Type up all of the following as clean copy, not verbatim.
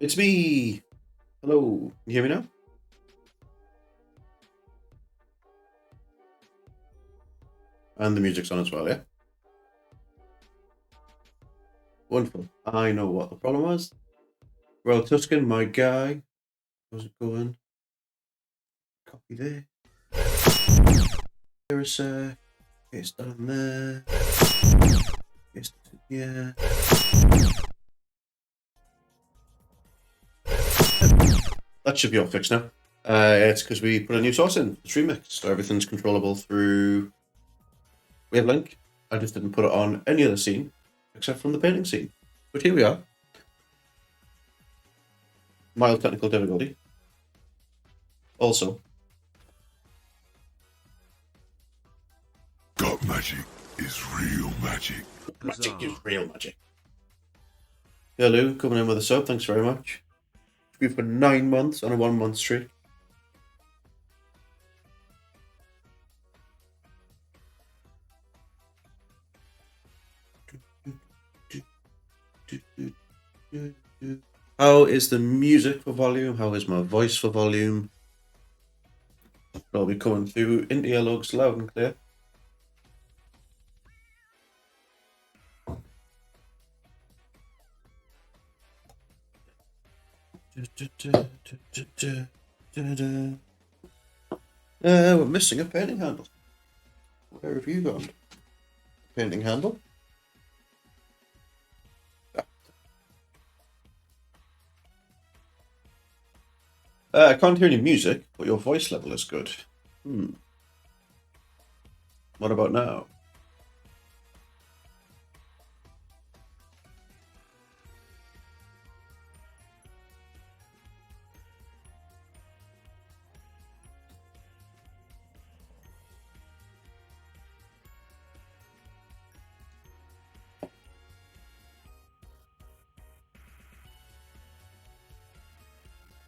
It's me. Hello. Can you hear me now? And the music's on as well, yeah? Wonderful. I know what the problem was. Well, Tuscan, my guy. How's it going? Copy there. There's it's down there. It's yeah. That should be all fixed now. It's because we put a new source in. It's remixed, so everything's controllable through Wavelink. I just didn't put it on any other scene except from the painting scene. But here we are. Mild technical difficulty. Also, Dark magic is real magic. magic is real magic. Hello, coming in with a sub. Thanks very much. We've been 9 months on a 1 month streak. How is the music for volume? How is my voice for volume? I'll be coming through into your logs loud and clear. We're missing a painting handle. Where have you gone? Painting handle? I can't hear any music, but your voice level is good. What about now?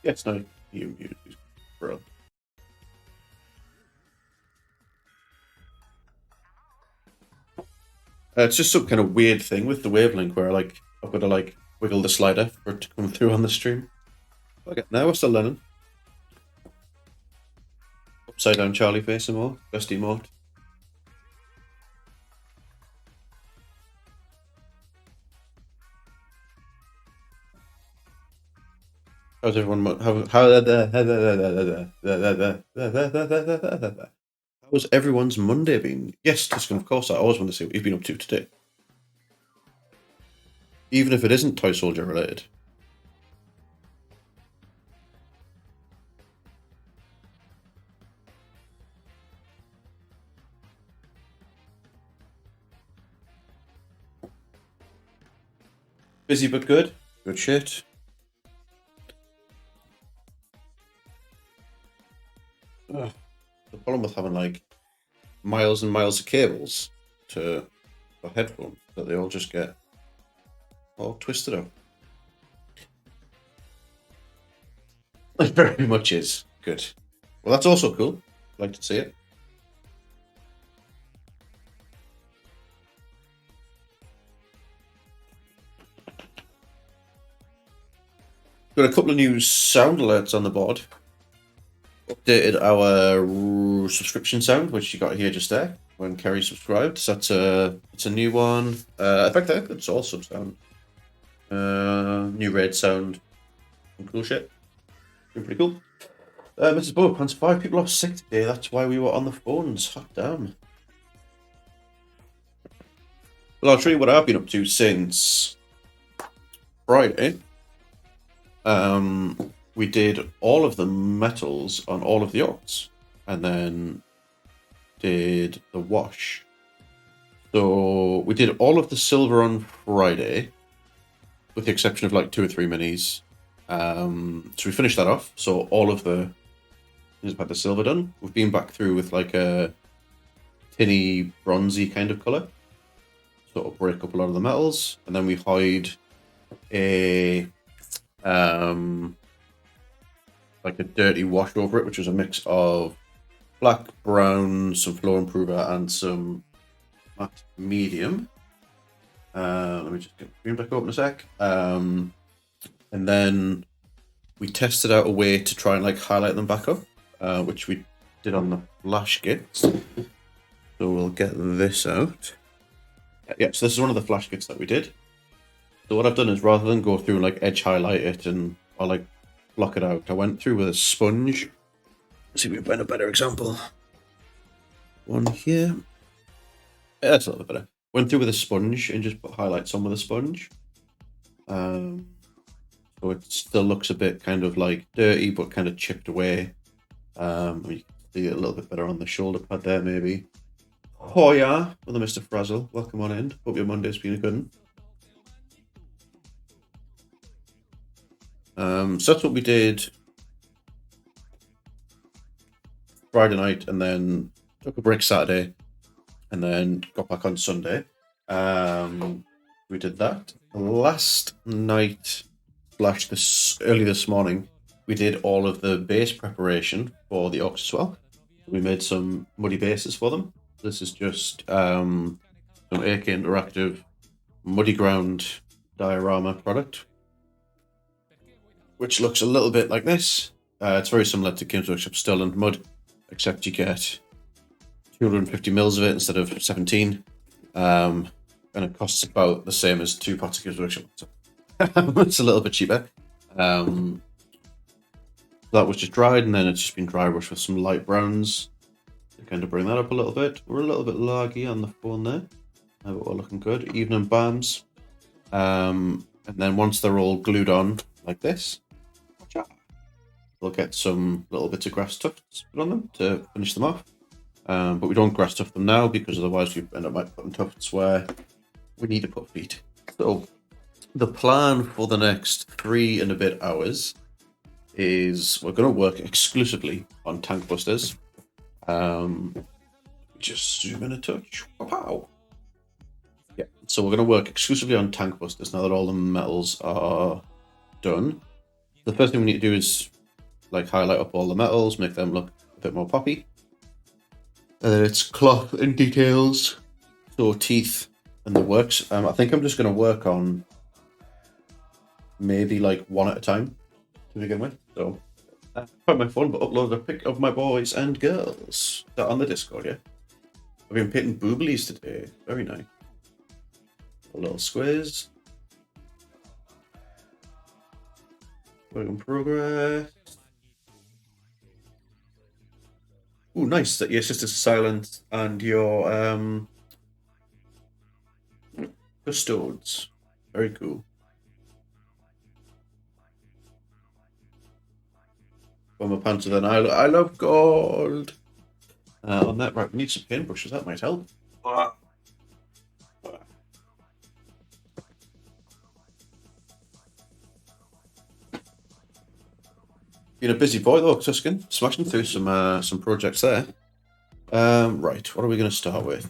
Yes, no, you bro. It's just some kind of weird thing with the wavelength where I've got to wiggle the slider for it to come through on the stream. Okay, now we're still learning. Upside down Charlie face some more. Best emote. How's everyone? How's everyone's Monday been? Yes, Tuscan, of course. I always want to see what you've been up to today, even if it isn't Toy Soldier related. Busy but good. Good shit. Ugh. The problem with having miles and miles of cables for headphones that they all just get all twisted up. It very much is. Good. Well, that's also cool. I'd like to see it. Got a couple of new sound alerts on the board. Updated our subscription sound, which you got here just there when Kerry subscribed. So it's a new one. In fact, I think it's all sub sound. New red sound. Some cool shit. Been pretty cool. Mrs. Bowpants, 5 people off sick today. That's why we were on the phones. Hot damn. Well, I'll show you what I've been up to since Friday. We did all of the metals on all of the Okrs, and then did the wash. So we did all of the silver on Friday, with the exception of 2 or 3 minis. So we finished that off. So all of the we've had the silver done. We've been back through with a tinny, bronzy kind of colour. Sort of break up a lot of the metals, and then we hide a a dirty wash over it, which was a mix of black, brown, some flow improver, and some matte medium. Let me just get the screen back open a sec. And and then we tested out a way to try and like highlight them back up, which we did on the flash kits. So we'll get this out. Yeah, so this is one of the flash kits that we did. So what I've done is, rather than go through and like edge highlight it or like block it out, I went through with a sponge. Let's see if we can find a better example. One here. Yeah, that's a little bit better. Went through with a sponge and just put highlights on with a sponge. So it still looks a bit kind of like dirty, but kind of chipped away. You can see it a little bit better on the shoulder pad there, maybe. Oh yeah, with Mr. Frazzle. Welcome on in. Hope your Monday's been a good one. So that's what we did Friday night, and then took a break Saturday, and then got back on Sunday. We did that. Last night, early this morning, we did all of the base preparation for the Okrs as well. We made some muddy bases for them. This is just some AK Interactive muddy ground diorama product, which looks a little bit like this. It's very similar to Games Workshop Still and Mud, except you get 250 mils of it instead of 17. And it costs about the same as 2 pots of Games Workshop. So it's a little bit cheaper. That was just dried, and then it's just been dry brushed with some light browns to kind of bring that up a little bit. We're a little bit laggy on the phone there, but we're looking good. Evening balms. And then once they're all glued on like this, we'll get some little bits of grass tufts put on them to finish them off. But we don't grass tuft them now, because otherwise we end up putting tufts where we need to put feet. So the plan for the next 3 and a bit hours is we're going to work exclusively on Tankbustas. Just zoom in a touch. Wow. Yeah, so we're going to work exclusively on Tankbustas now that all the metals are done. The first thing we need to do is like highlight up all the metals, make them look a bit more poppy. And then it's cloth and details, so teeth and the works. I think I'm just going to work on maybe like one at a time to begin with. So quite my fun, but upload a pic of my boys and girls. That on the Discord, yeah. I've been painting booblies today. Very nice. A little squiz. Work in progress. Ooh, nice that your sister's silent and your custodes. Very cool. On my pants then I love gold. On that, right, we need some paintbrushes, that might help. Been a busy boy though, Tuscan. Smashing through some projects there. Right, what are we going to start with?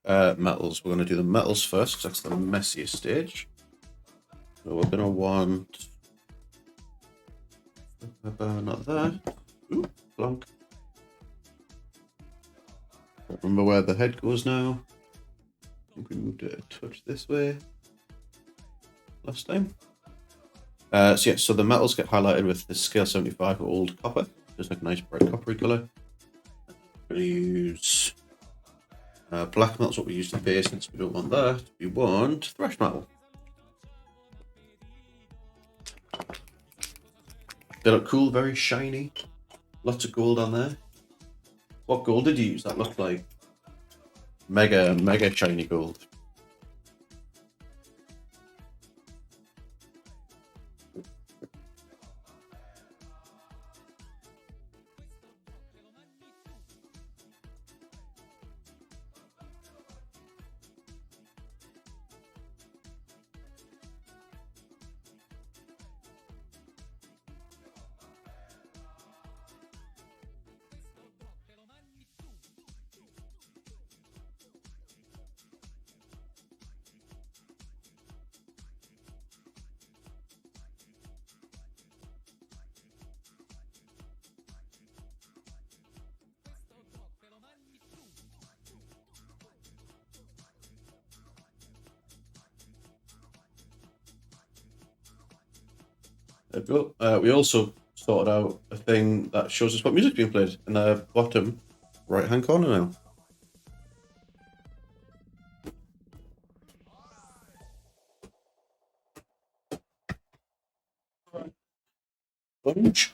Metals. We're going to do the metals first, because that's the messiest stage. So we're going to want... not that. Ooh, plonk. Don't remember where the head goes now. I think we moved it a touch this way last time. So yeah, so the metals get highlighted with the scale 75 old copper, just like a nice bright coppery color. We're going to use black metal's what we use to base, since we don't want that. We want thrash metal. They look cool, very shiny. Lots of gold on there. What gold did you use? That looked like mega shiny gold. There we go. We also sorted out a thing that shows us what music's being played in the bottom right-hand corner now. Sponge.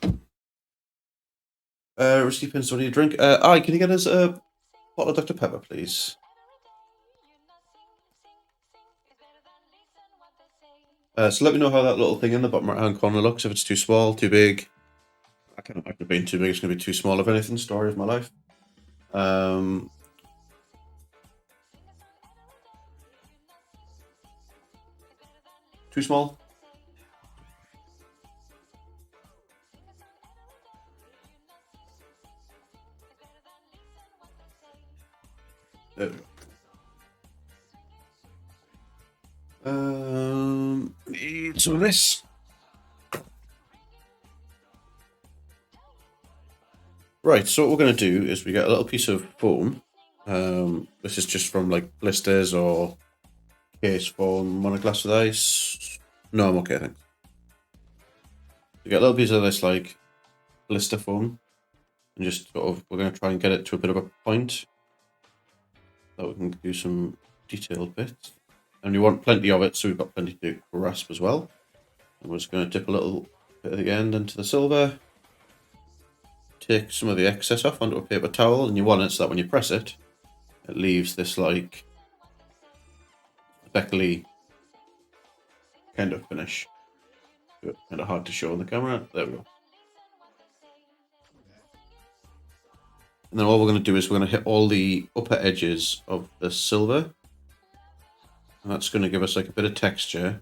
Recipients, what do you drink? Aye, can you get us a bottle of Dr. Pepper, please? So let me know how that little thing in the bottom right-hand corner looks. If it's too small, too big. I can't imagine it being too big. It's going to be too small, if anything. Story of my life. Too small. There we go. Need some of this. Right, so what we're going to do is we get a little piece of foam. This is just from like blisters or case foam on a glass with ice. No, I'm okay, thanks. We get a little piece of this like blister foam, and just sort of we're going to try and get it to a bit of a point so we can do some detailed bits. And we want plenty of it, so we've got plenty to grasp as well. And we're just going to dip a little bit at the end into the silver. Take some of the excess off onto a paper towel, and you want it so that when you press it, it leaves this like speckly kind of finish. Kind of hard to show on the camera. There we go. And then all we're going to do is we're going to hit all the upper edges of the silver. And that's going to give us like a bit of texture,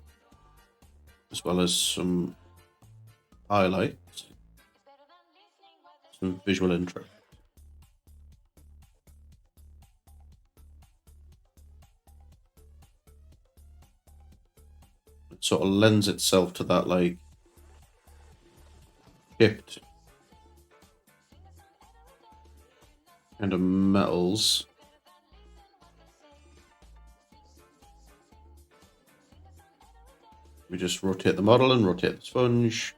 as well as some highlights, some visual interest. It sort of lends itself to that like chipped kind of metals. We just rotate the model and rotate the sponge.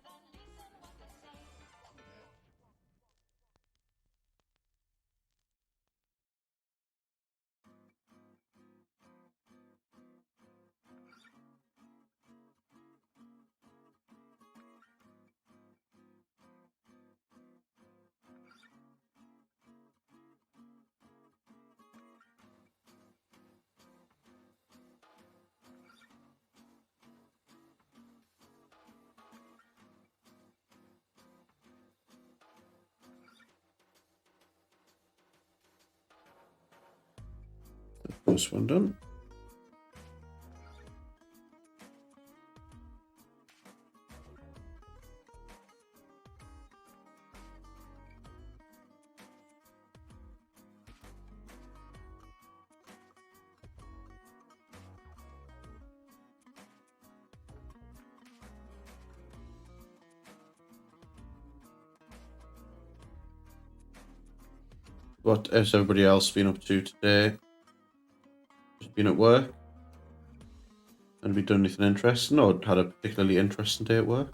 This one done. What has everybody else been up to today? Just been at work? Have you done anything interesting or had a particularly interesting day at work?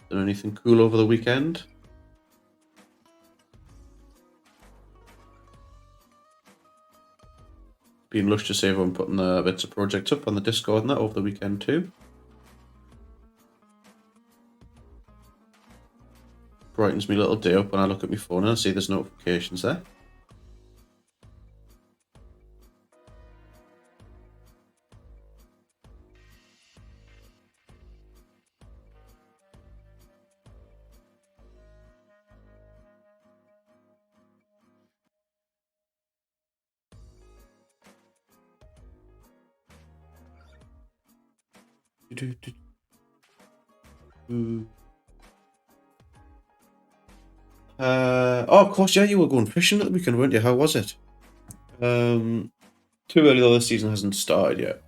Done anything cool over the weekend? Been lush to see everyone putting the bits of projects up on the Discord and that over the weekend too. Brightens me little day up when I look at my phone and I see there's notifications there. Oh, of course, yeah, you were going fishing at the weekend, weren't you? How was it? Too early though, the season hasn't started yet.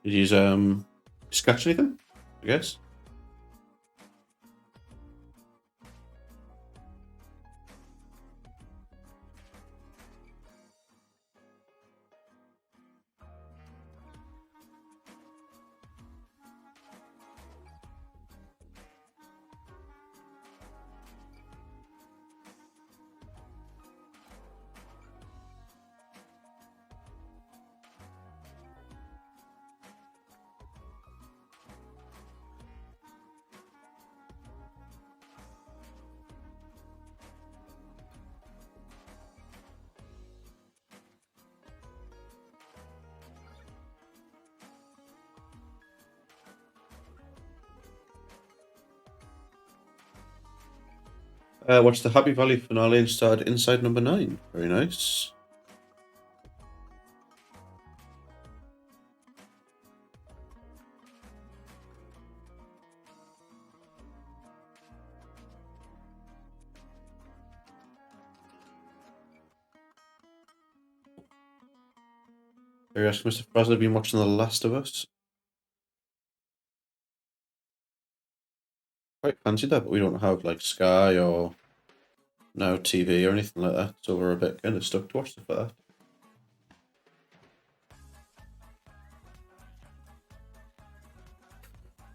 Did you catch anything? I guess. Watched the Happy Valley finale and started Inside Number 9. Very nice. Very asked Mr. Fraser been watching The Last of Us. Quite fancied that, but we don't have like Sky or Now TV or anything like that, so we're a bit kind of stuck to watch stuff like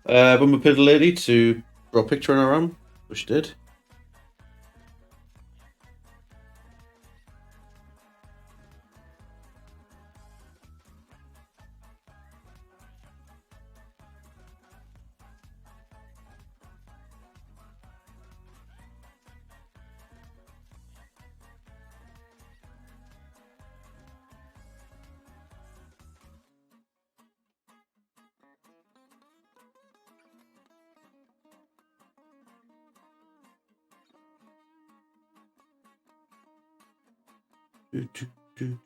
that. When we paid a lady to draw a picture in our arm, which she did. Do, do, do.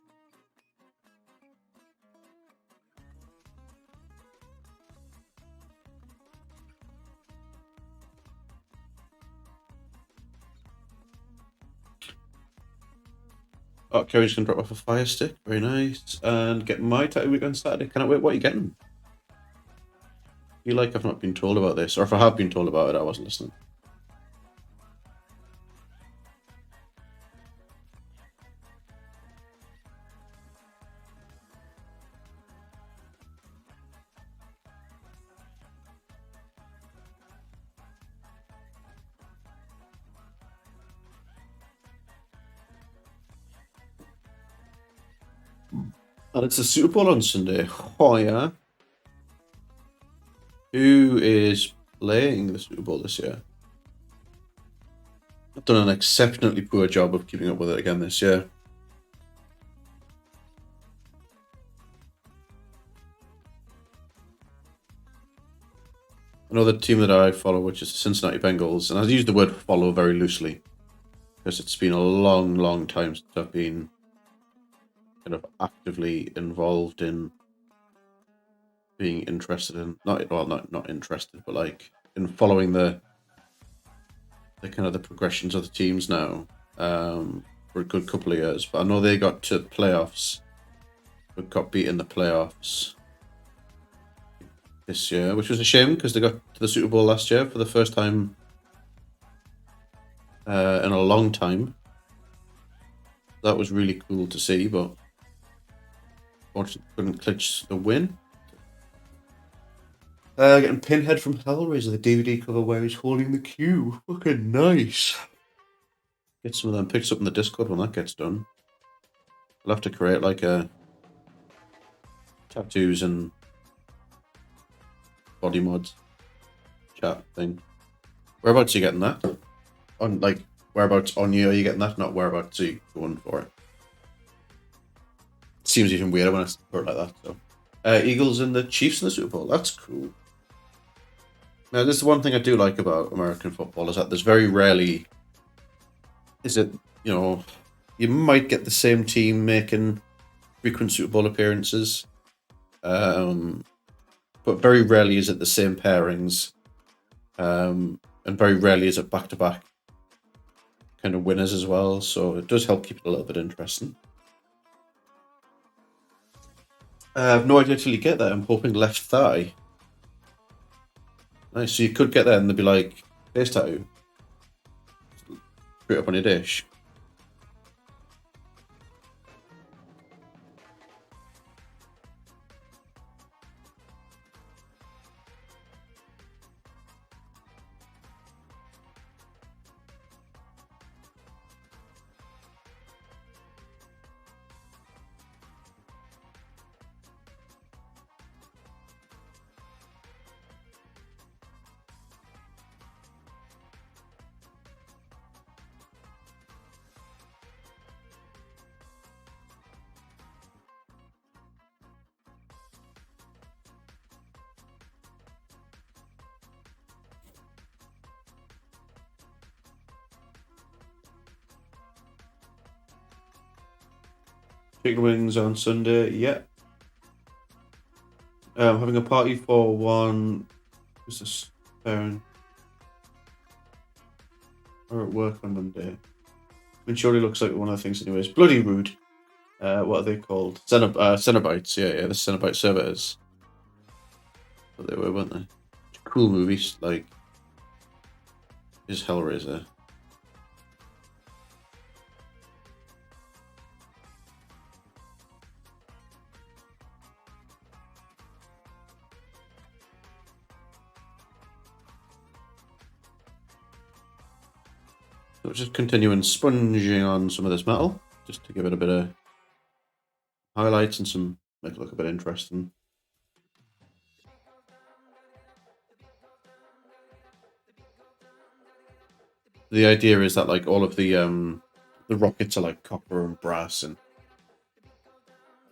Oh, Kerry's gonna drop off a fire stick. Very nice. And get my tattoo week on Saturday. Cannot wait. What are you getting? I feel like I've not been told about this, or if I have been told about it, I wasn't listening. And it's the Super Bowl on Sunday. Oh yeah. Who is playing the Super Bowl this year? I've done an exceptionally poor job of keeping up with it again this year. I know the team that I follow, which is the Cincinnati Bengals, and I use the word follow very loosely because it's been a long, long time since I've been kind of actively involved in being interested in not interested, but like in following the kind of the progressions of the teams now for a good couple of years. But I know they got to playoffs, but got beat in the playoffs this year, which was a shame because they got to the Super Bowl last year for the first time in a long time. That was really cool to see, but unfortunately couldn't clinch the win. Getting Pinhead from Hellraiser, the DVD cover where he's holding the cue. Fucking nice. Get some of them picked up in the Discord when that gets done. I'll have to create like a tattoos and body mods chat thing. Whereabouts are you getting that? On like whereabouts on you are you getting that? Not whereabouts are you going for it? It seems even weirder when I put it like that. So, Eagles and the Chiefs in the Super Bowl. That's cool. Now, this is one thing I do like about American football is that there's very rarely is it you might get the same team making frequent Super Bowl appearances, but very rarely is it the same pairings, and very rarely is it back-to-back kind of winners as well. So it does help keep it a little bit interesting. I have no idea till you get there. I'm hoping left thigh. Nice. So you could get there and they'd be like, face tattoo. Straight up on your dish. Chicken wings on Sunday, yeah. Having a party for one. Who's this parent? Or at work on Monday. I mean, surely looks like one of the things, anyways. Bloody rude. What are they called? Cenobites. Yeah, the Cenobite servitors. But they were, weren't they? Cool movies like is Hellraiser. So just continuing sponging on some of this metal, just to give it a bit of highlights and some make it look a bit interesting. The idea is that like all of the rockets are like copper and brass and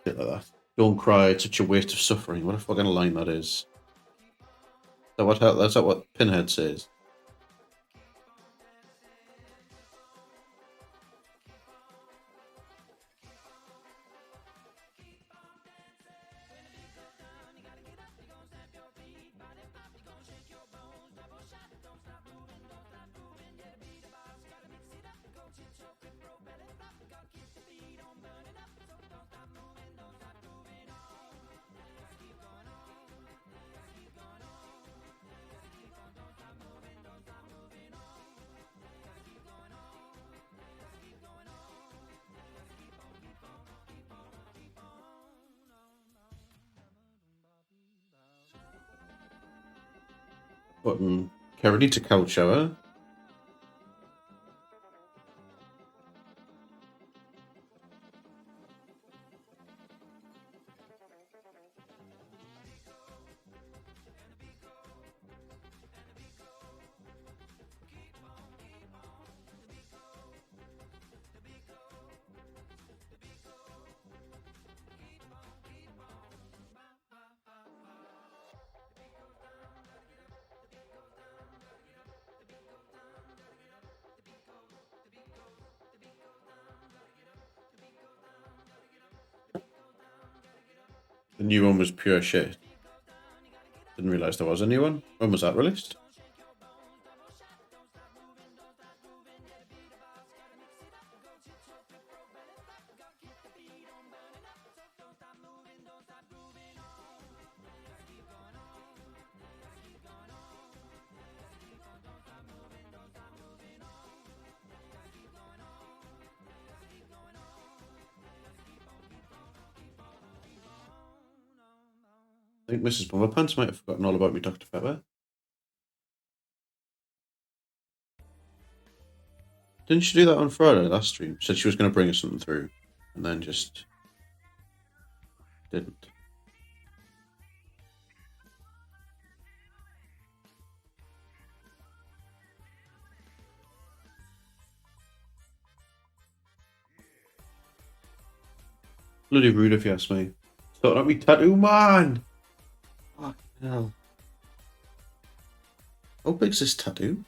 shit like that. Don't cry, it's such a waste of suffering. What a fucking line that is. That's what Pinhead says. Button. Kerry needs a cold shower. The new one was pure shit. Didn't realise there was a new one. When was that released? I think Mrs. Bummerpants might have forgotten all about me, Dr. Pepper. Didn't she do that on Friday last stream? Said she was going to bring us something through, and then just didn't. Bloody rude if you ask me. Sorting out me tattoo, man! Fucking hell. How big's this tattoo?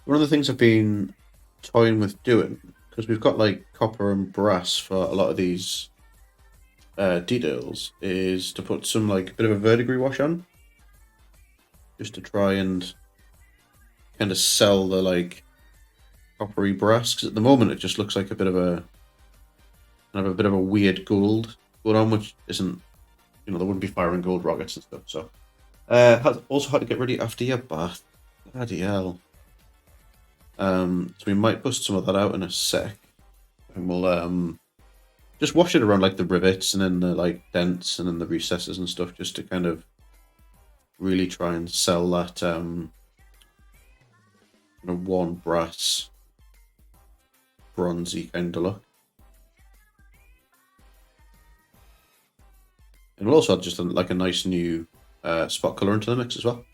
One of the things I've been toying with doing, because we've got like copper and brass for a lot of these details, is to put some like bit of a verdigris wash on, just to try and kind of sell the like coppery brass. Because at the moment it just looks like a bit of a weird gold going on, which isn't, you know, there wouldn't be firing gold rockets and stuff. So, also had to get ready after your bath. Bloody hell. So we might bust some of that out in a sec, and we'll just wash it around like the rivets and then the like dents and then the recesses and stuff, just to kind of really try and sell that kind of worn brass, bronzy kind of look. And we'll also add just like a nice new spot color into the mix as well.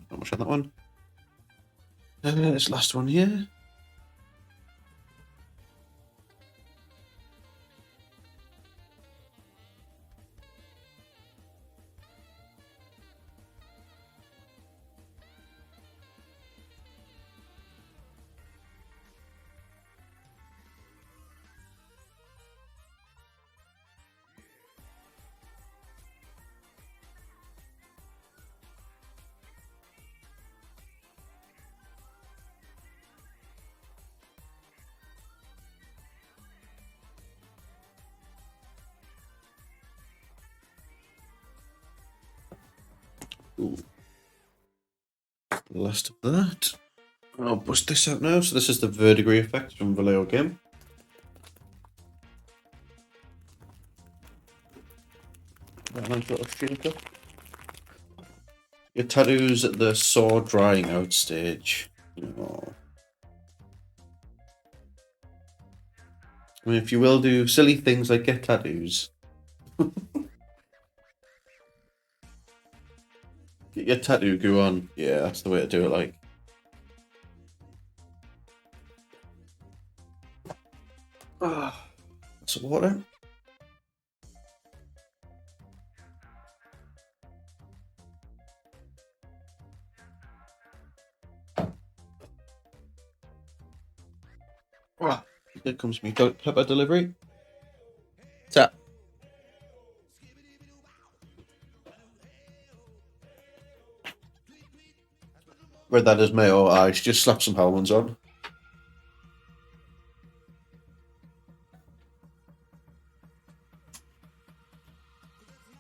Not much on that one. This last one here. Ooh. Last of that. I'll bust this out now. So this is the verdigris effect from Vallejo game. That nice little filter. Your tattoos at the saw drying out stage. Oh. I mean, if you will do silly things like get tattoos. Get your tattoo goo on. Yeah, that's the way to do it, like. Some water. Here comes me pepper delivery. Tap. Read that as mayo. I should just slap some Hellmans on.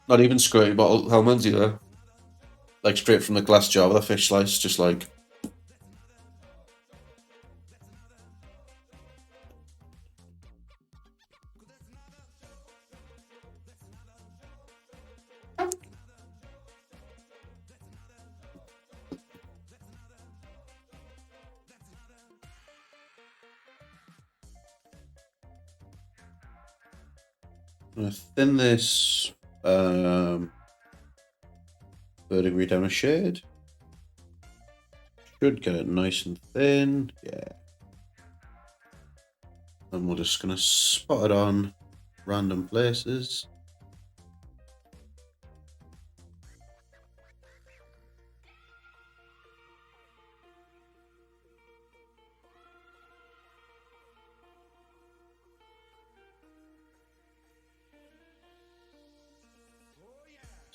Not even squirty bottle Hellmans either. Like straight from the glass jar with a fish slice, just like. I'm gonna thin this verdigris down a shade. Should get it nice and thin. Yeah. And we're just gonna spot it on random places.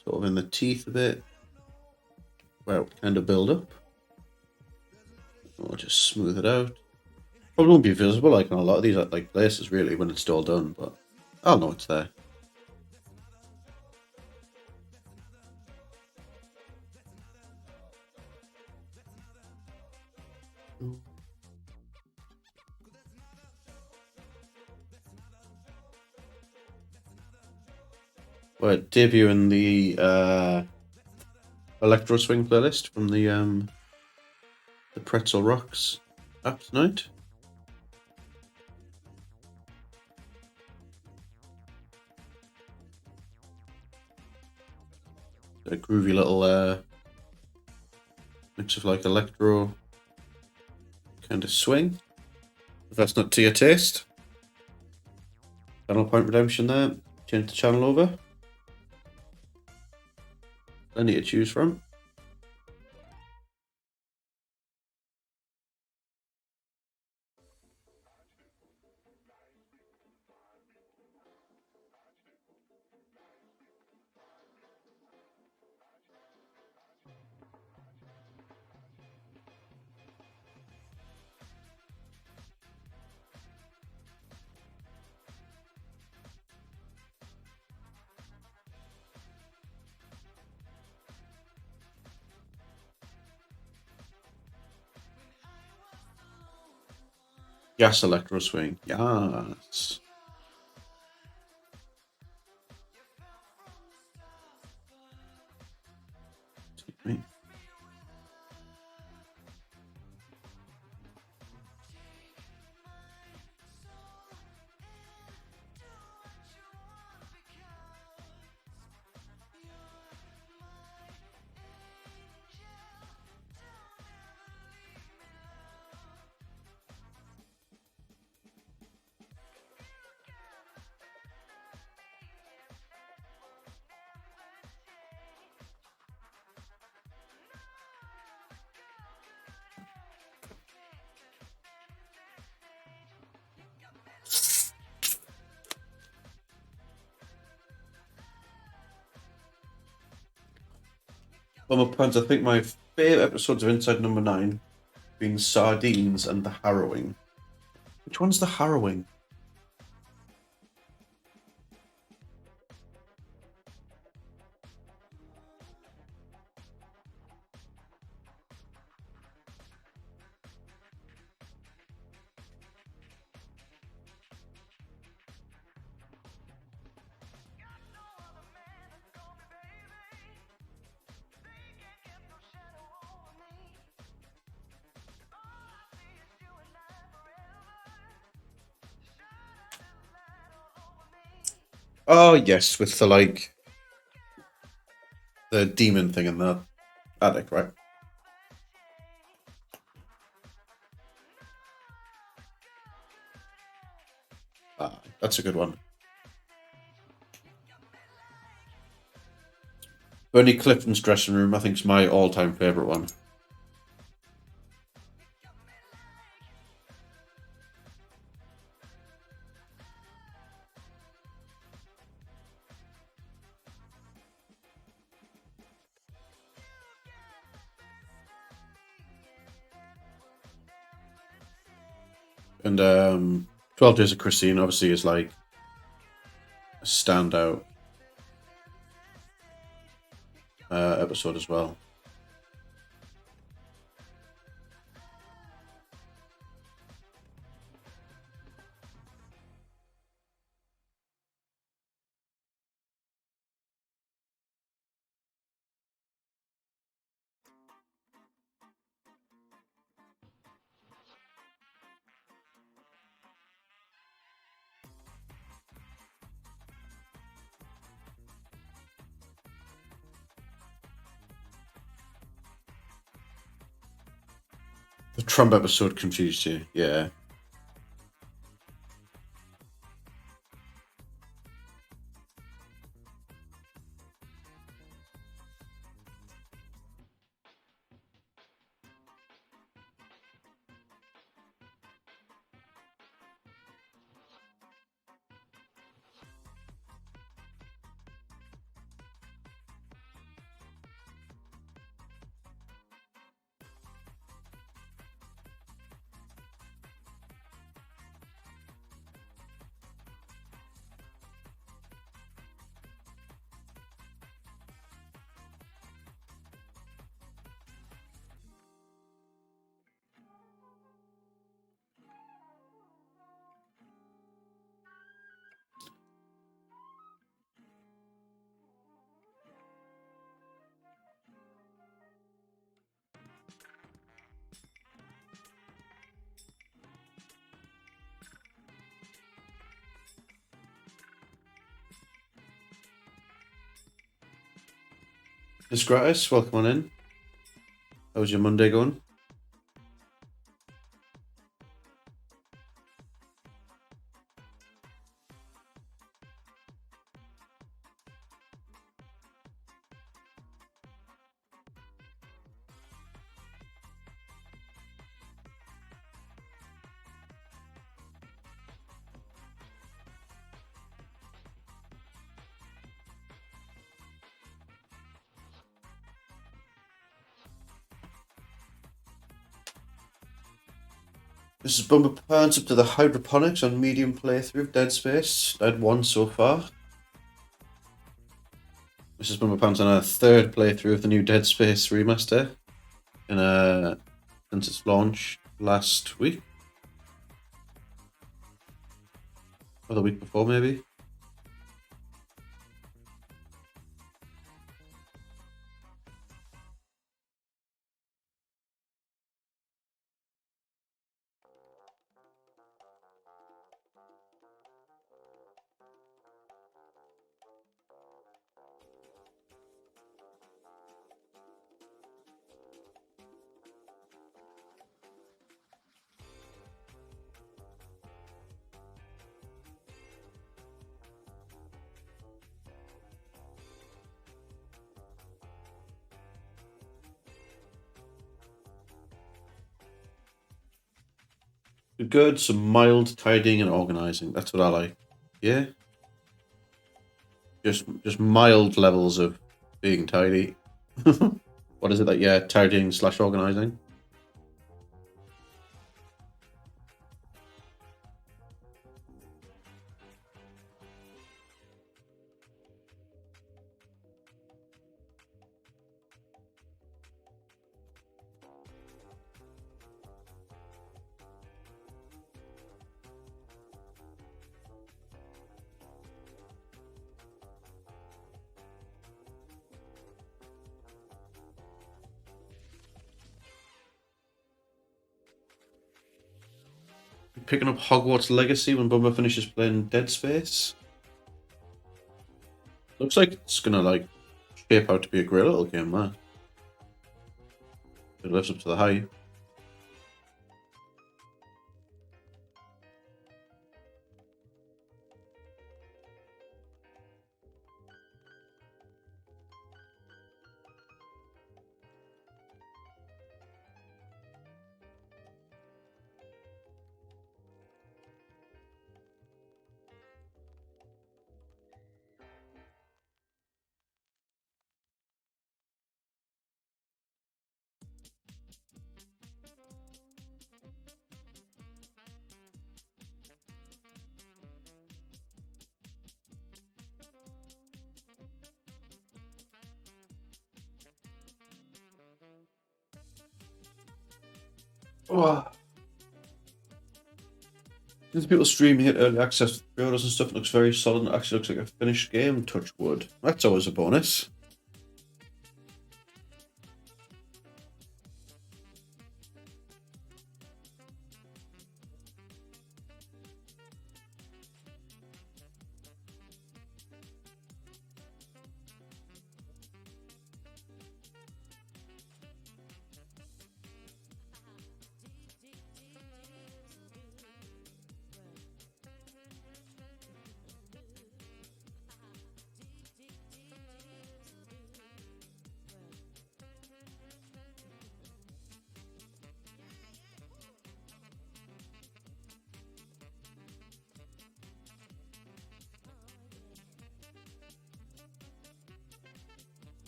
Sort of in the teeth a bit. Where it kind of build up. Or just smooth it out. Probably won't be visible like on a lot of these like places really when it's all done, but I'll know it's there. We're debuting the Electro Swing playlist from the Pretzel Rocks app tonight. A groovy little mix of like electro kind of swing. If that's not to your taste, channel point redemption there. Change the channel over. Plenty to choose from. Gas electro swing. Yes. Excuse me. Well, my puns, I think my favourite episodes of Inside Number 9 being Sardines and The Harrowing. Which one's The Harrowing? Oh yes, with the like the demon thing in the attic, right? Ah, that's a good one. Bernie Clifton's dressing room, I think, is my all-time favorite one. And 12 Days of Christine obviously is like a standout episode as well. The Trump episode confused you, yeah. It's gratis, welcome on in. How's your Monday going? This is Bumper Pants up to the hydroponics on medium playthrough of Dead Space. I had one so far. This is Bumper Pants on a third playthrough of the new Dead Space remaster. Since its launch last week. Or the week before, maybe. Good, some mild tidying and organizing. That's what I like. Yeah. Just mild levels of being tidy. What is it that tidying / organizing? Picking up Hogwarts Legacy when Bumba finishes playing Dead Space. Looks like it's gonna like shape out to be a great little game, there. It lives up to the hype. Oh. There's people streaming it, early access pre-orders and stuff. It looks very solid and actually looks like a finished game, touch wood. That's always a bonus.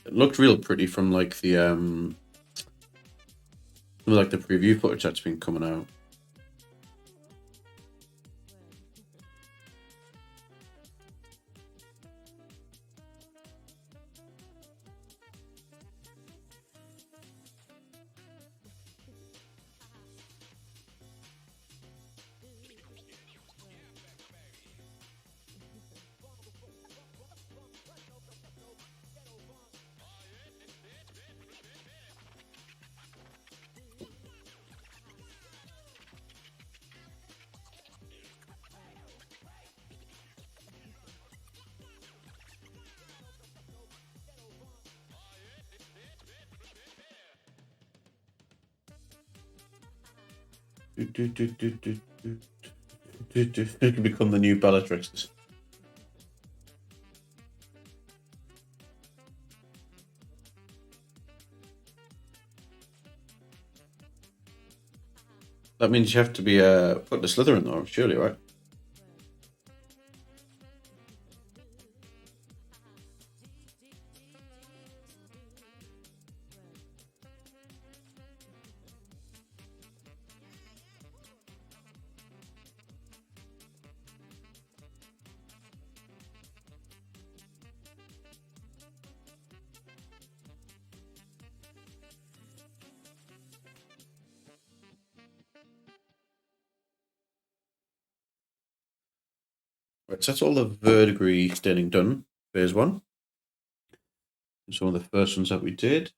It looked real pretty from like the preview footage that's been coming out. It can become the new Bellatrix. That means you have to be putting a Slytherin though, surely, right? Right, so that's all the verdigris staining done. Phase 1. It's one of the first ones that we did.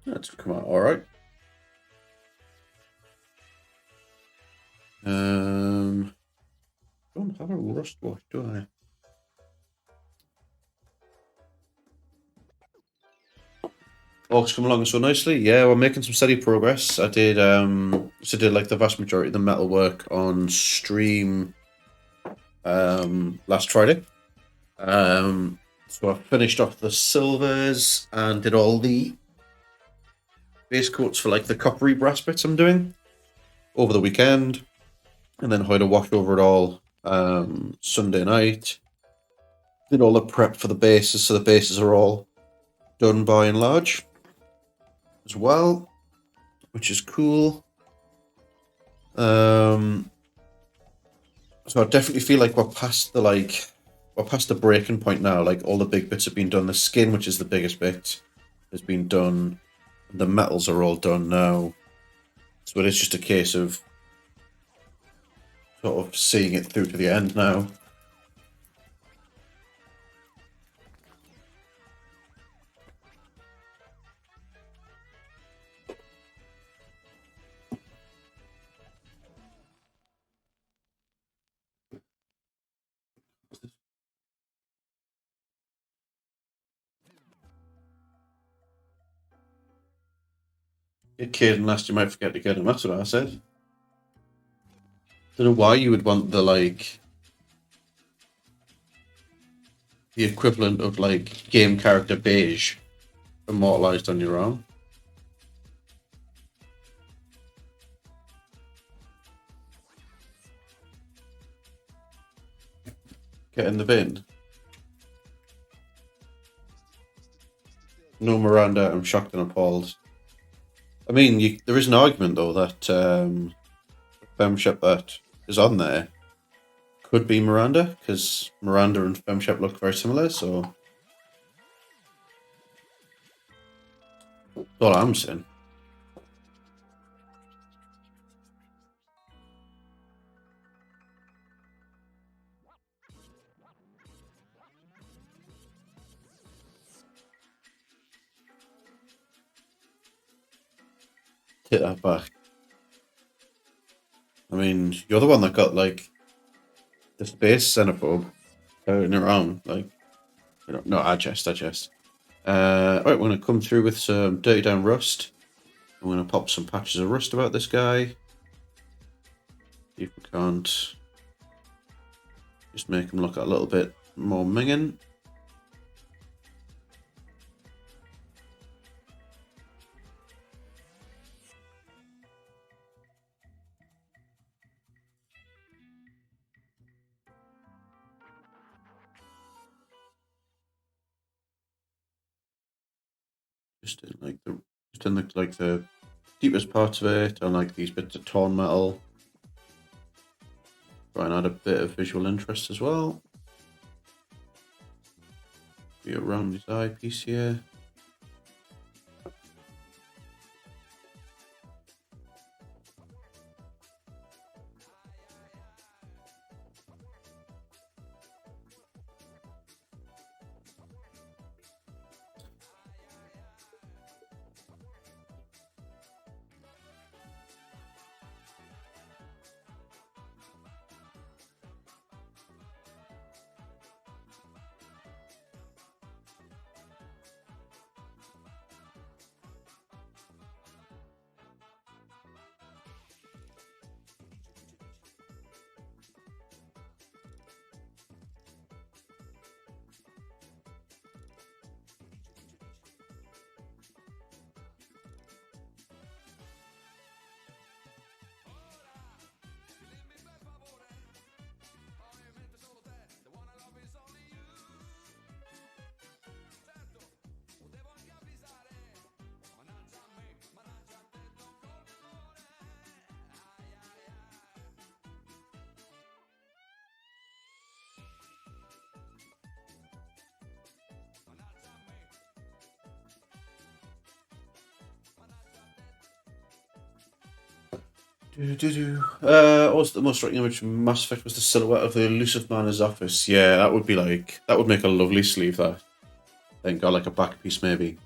That's come out all right. Don't have a rust watch, do I? Okrs come along so nicely. Yeah, we're making some steady progress. I did like the vast majority of the metal work on stream last Friday. So I finished off the silvers and did all the base coats for like the coppery brass bits I'm doing over the weekend, and then had a wash over it all Sunday night. Did all the prep for the bases, so the bases are all done by and large as well, which is cool. So I definitely feel like we're past the breaking point now. Like all the big bits have been done. The skin, which is the biggest bit, has been done. The metals are all done now. So it is just a case of sort of seeing it through to the end now. Your kid, unless you might forget to get him. That's what I said. Don't know why you would want the equivalent of game character beige immortalized on your arm. Get in the bin. No Miranda, I'm shocked and appalled. I mean, there is an argument though that Femshep that is on there could be Miranda, because Miranda and Femshep look very similar, so that's all I'm saying. Take that back. I mean, you're the one that got the space xenophobe carrying around. No, I jest. Right, we're gonna come through with some Dirty Down Rust. I'm gonna pop some patches of rust about this guy. See if we can't just make him look a little bit more minging. Just in the deepest parts of it, and these bits of torn metal. Try and add a bit of visual interest as well. Be around his eyepiece here. Also, the most striking image from Mass Effect was the silhouette of the elusive man in his office. Yeah, that would be that would make a lovely sleeve. That then got a back piece maybe.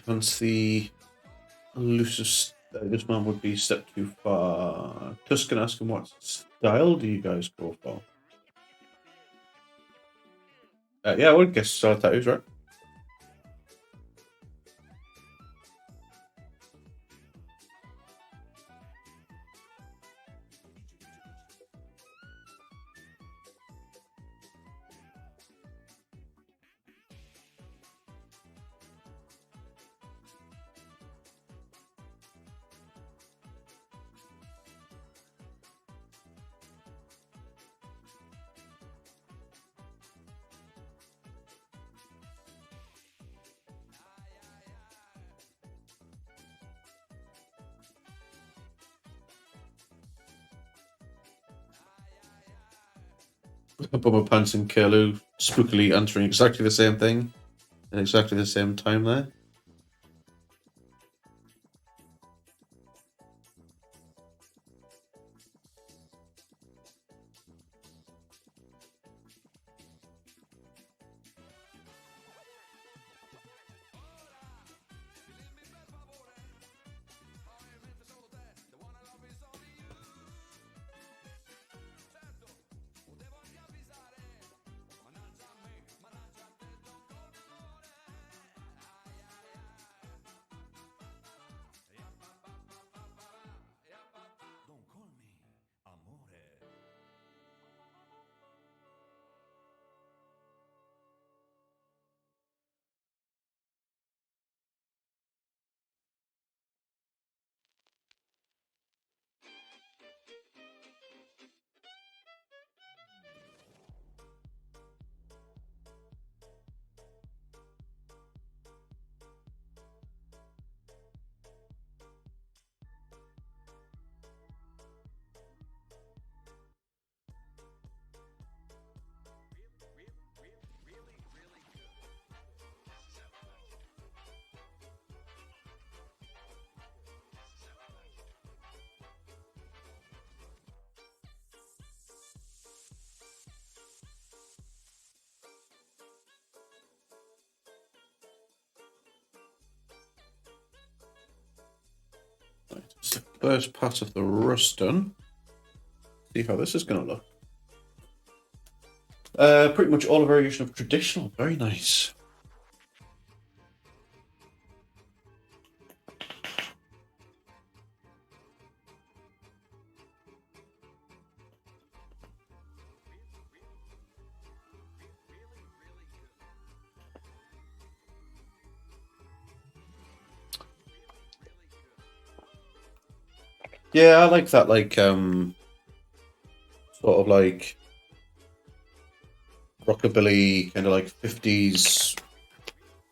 Once the Lucius, this man would be a step too far. Tuscan asking what style do you guys go for? Yeah, I would guess solid tattoos, right? Bummer Pants and Curlew spookily answering exactly the same thing at exactly the same time there. Right, it's the first part of the rust done. See how this is going to look. Pretty much all a variation of traditional. Very nice. Yeah, I like that, sort of like rockabilly, kind of like 50s.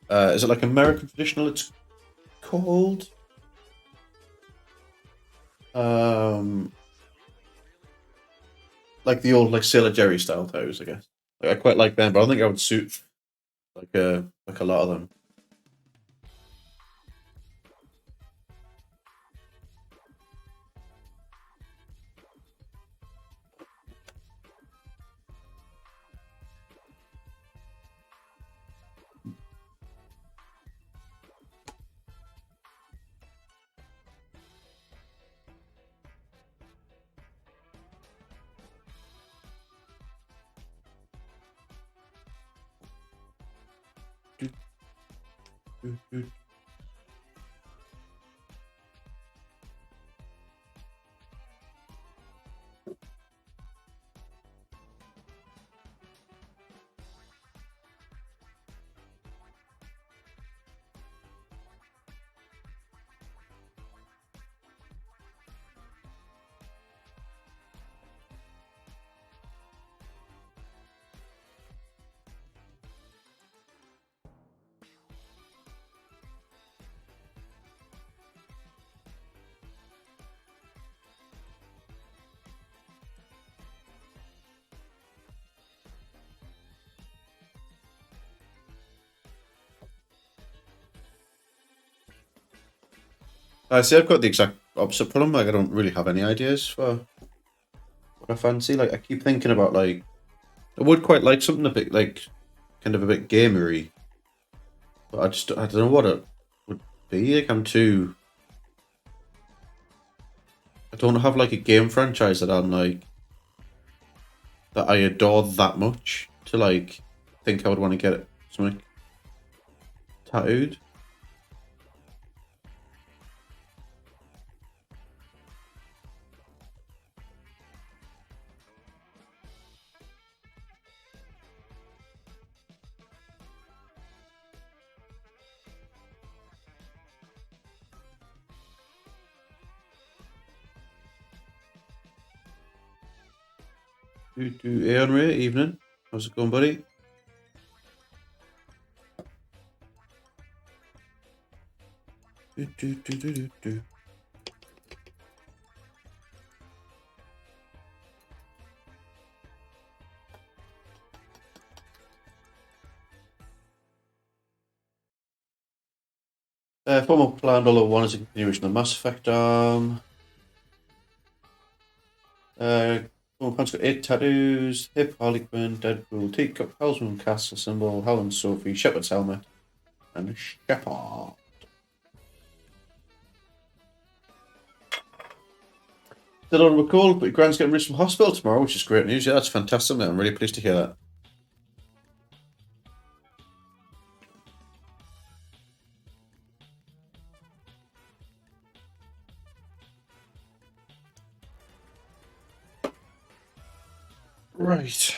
Is it like American traditional? It's called. Like the old like Sailor Jerry style toes, I guess. Like, I quite like them, but I don't think I would suit like a lot of them. I see. I've got the exact opposite problem. Like, I don't really have any ideas for what I fancy. Like, I keep thinking about like I would quite like something a bit like kind of a bit gamery, but I don't know what it would be. Like, I'm too don't have like a game franchise that I'm like that I adore that much to like think I would want to get something tattooed. Aeon Ray, evening. How's it going, buddy? Formal plan $1 is a continuation of Mass Effect Formal plan's got 8 tattoos: Hip, Harley Quinn, Deadpool, Teacup, Hell's Moon Castle symbol, Helen Sophie, Shepherd's helmet, and Shepard. Still on record, but your grand's getting released from hospital tomorrow, which is great news. Yeah, that's fantastic, man. I'm really pleased to hear that. Right.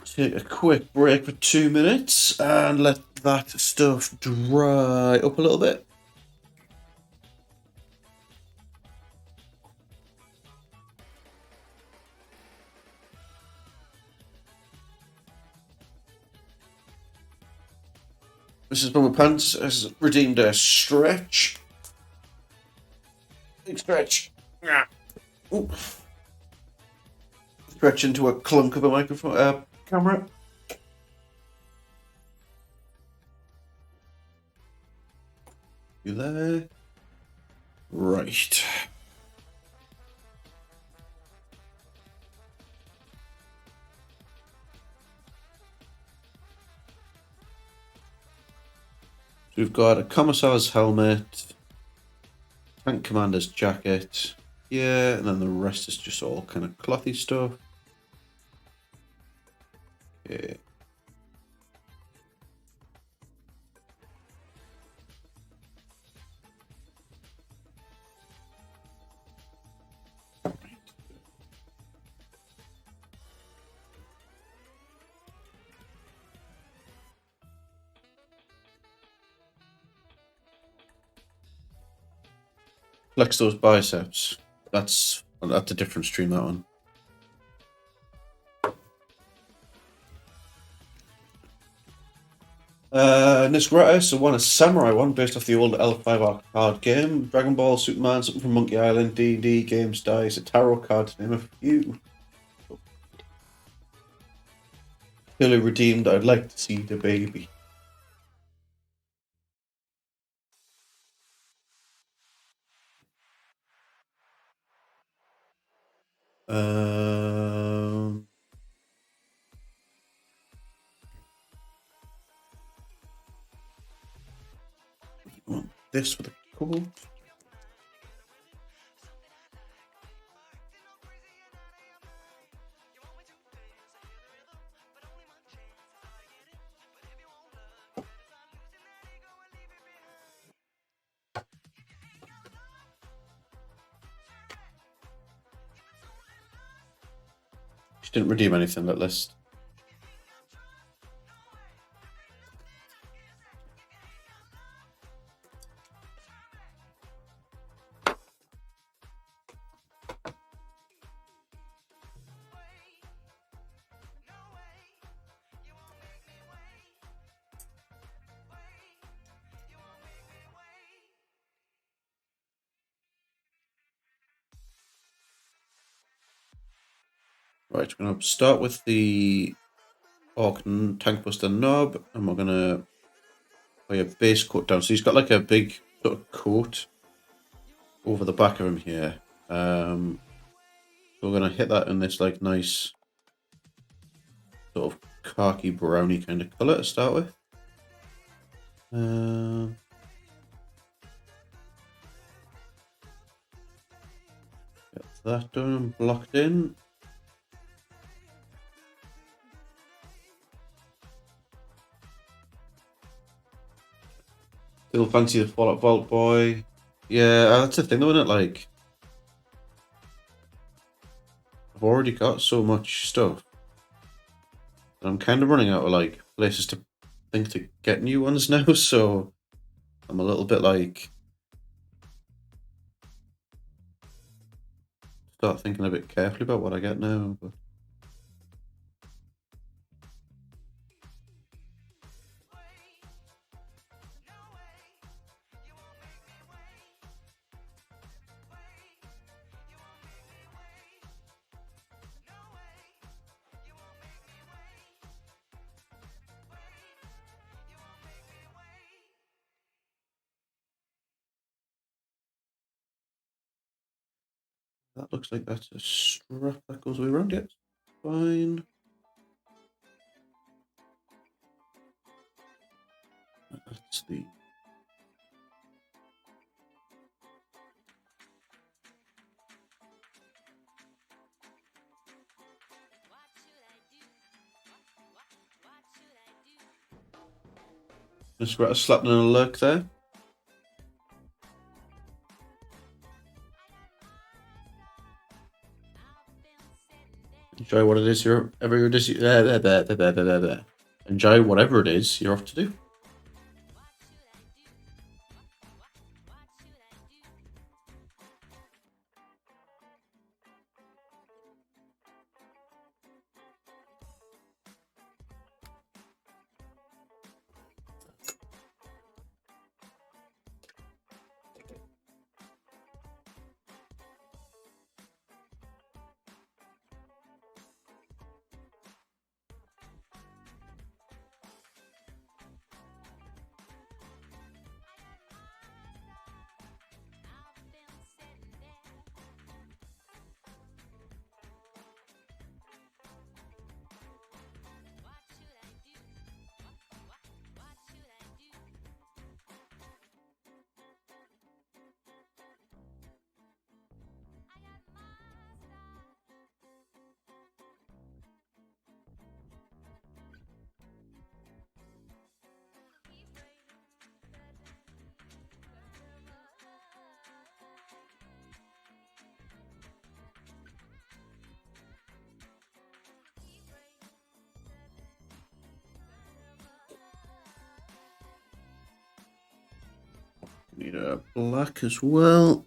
Take a quick break for 2 minutes and let that stuff dry up a little bit. Mrs. Bummer Pants has redeemed a stretch. Big stretch. Ooh. Stretch into a clunk of a microphone camera. You there? Right. So we've got a commissar's helmet, tank commander's jacket, yeah, and then the rest is just all kind of clothy stuff. Yeah. Flex those biceps. That's a different stream, that one. Nisgratis won a samurai one based off the old L5 arcade game. Dragon Ball, Superman, something from Monkey Island, D&D, Games Dice, a tarot card, to name a few. Clearly redeemed. I'd like to see the baby. Want this with a couple. She didn't redeem anything, that list. Right, we're going to start with the Orc Tankbuster knob, and we're going to lay a base coat down. So he's got like a big sort of coat over the back of him here. So we're going to hit that in this like nice sort of khaki browny kind of colour to start with. that done and blocked in. Still fancy the Fallout Vault Boy. Yeah, that's the thing though, isn't it? Like, I've already got so much stuff that I'm kind of running out of like places to think to get new ones now, so I'm a little bit like start thinking a bit carefully about what I get now. But that looks like that's a strap that goes way around it. Fine. That's the just got a slap and a lurk there. Enjoy what it is you're ever it is. Enjoy whatever it is you're off to do. Need a black as well.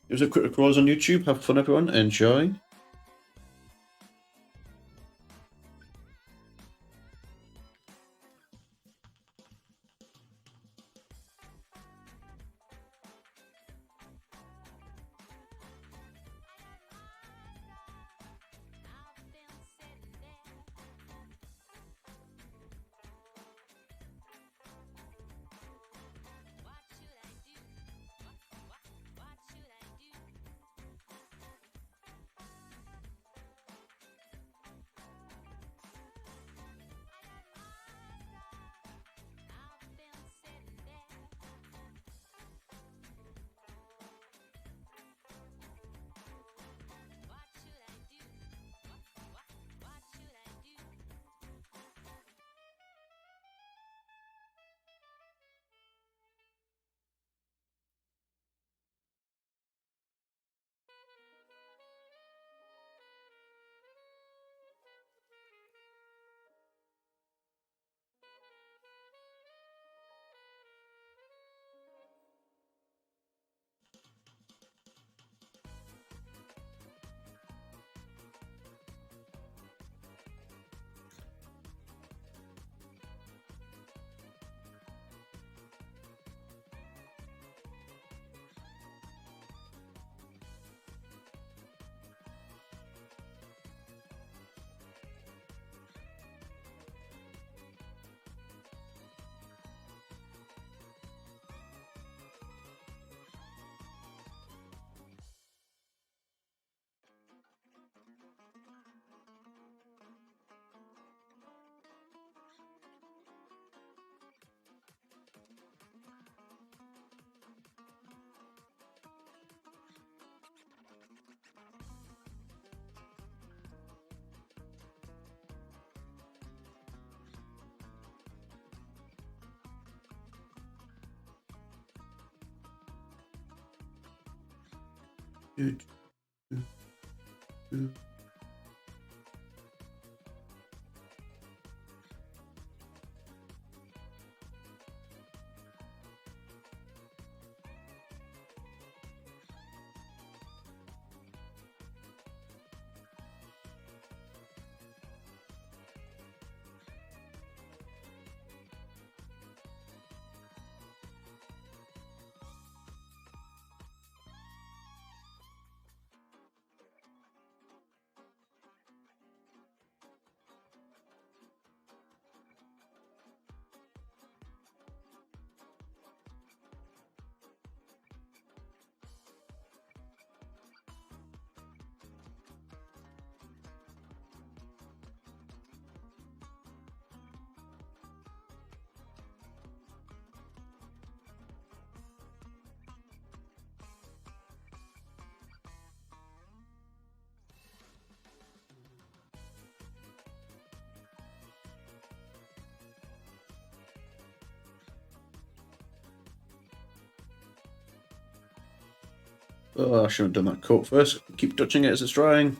It was a quick close on YouTube. Have fun, everyone. Enjoy. Oh, I shouldn't have done that coat first. Keep touching it as it's drying.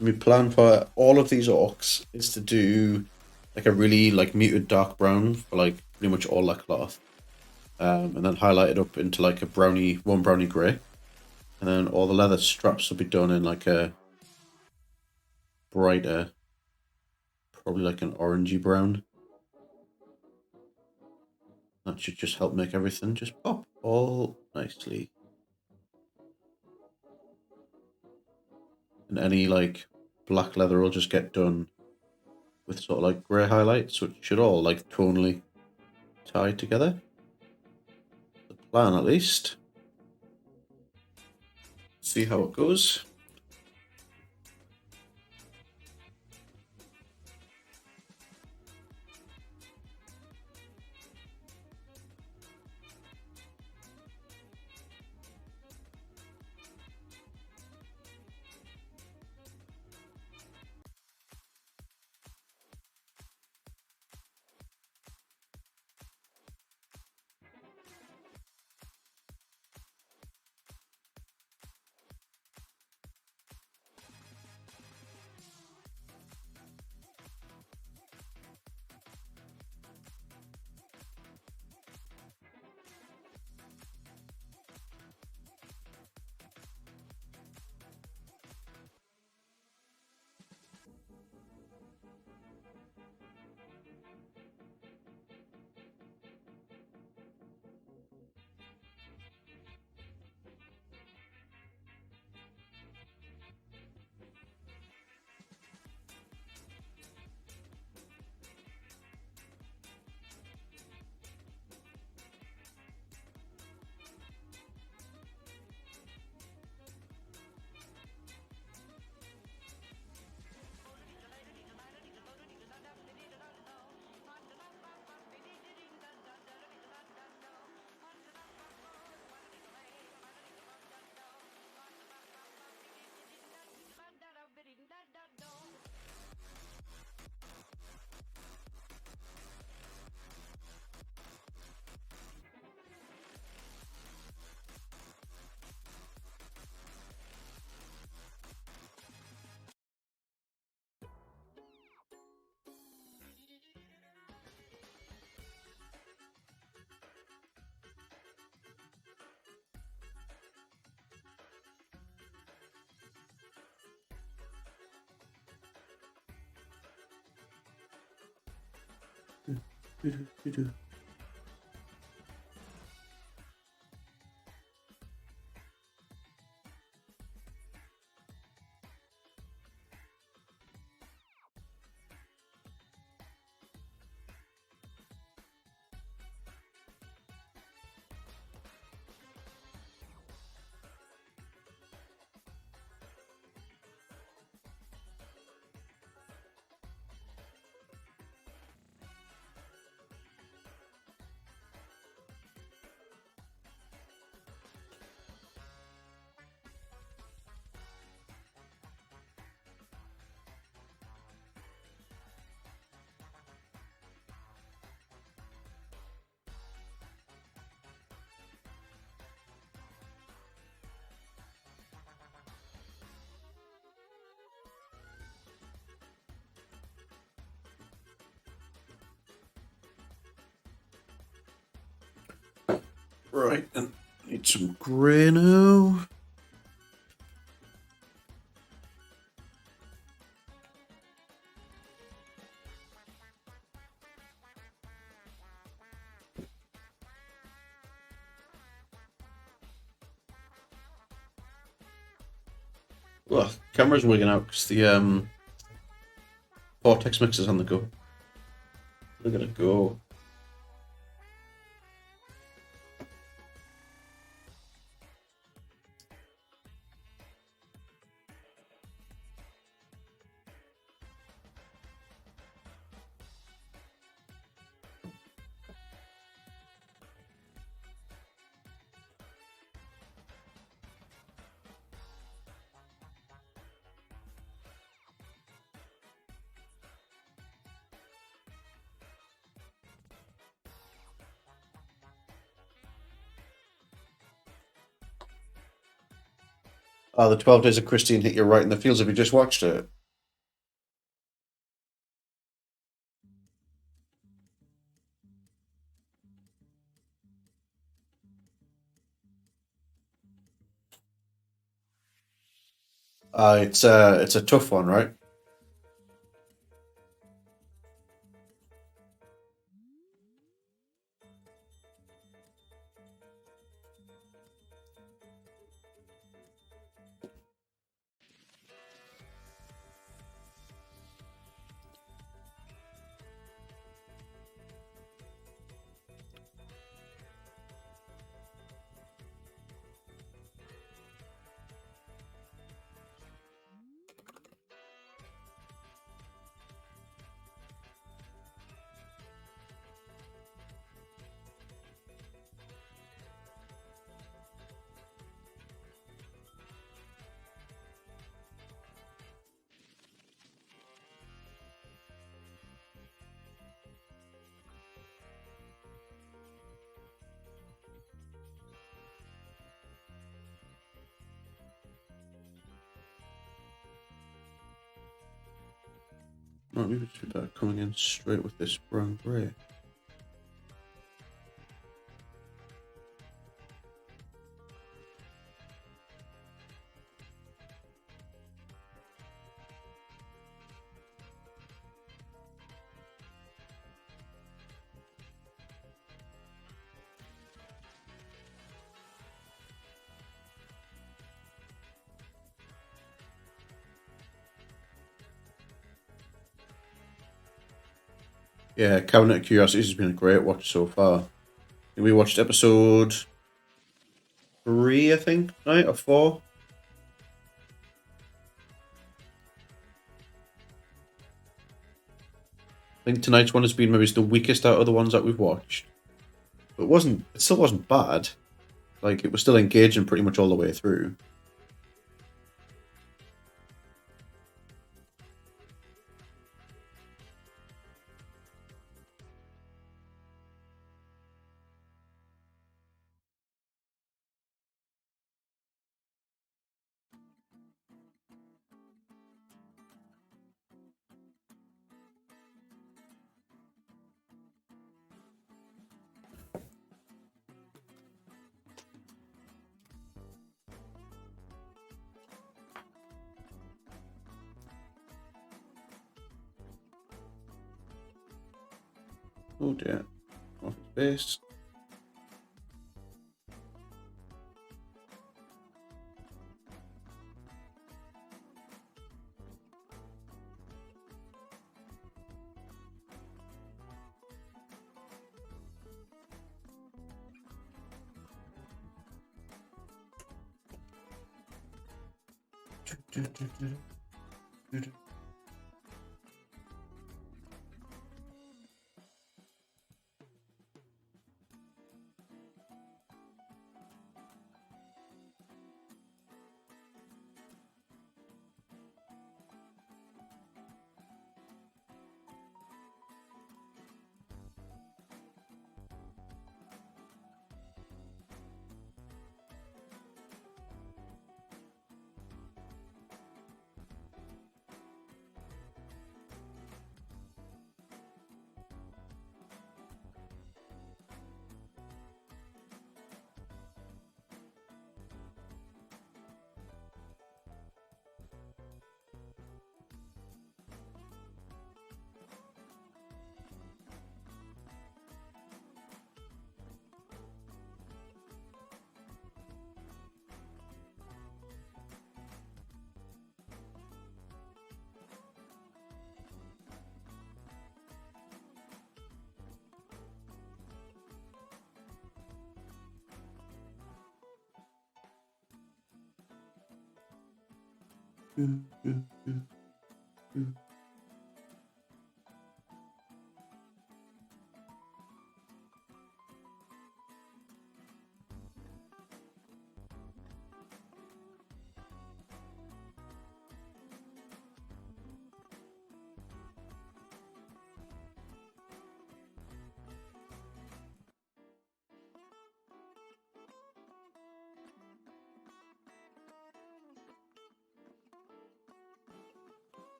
My plan for all of these orcs is to do like a really like muted dark brown for like pretty much all that cloth, and then highlight it up into like a one brownie grey, and then all the leather straps will be done in like a brighter, probably like an orangey brown. That should just help make everything just pop all nicely. And any like black leather will just get done with sort of like grey highlights, so it should all like tonally tie together. The plan at least. See how it goes. Right, and need some grey now. Well, camera's wigging out because the vortex mixer's on the go. Look at it go. Oh, the 12 Days of Christine hit you right in the feels if you just watched it. It's a tough one, right? No, maybe it's coming in straight with this brown grey. Yeah, Cabinet of Curiosities has been a great watch so far. We watched episode 3, I think, tonight, or 4. I think tonight's one has been maybe the weakest out of the ones that we've watched. But it still wasn't bad. Like, it was still engaging pretty much all the way through. Oh dear. Off his base.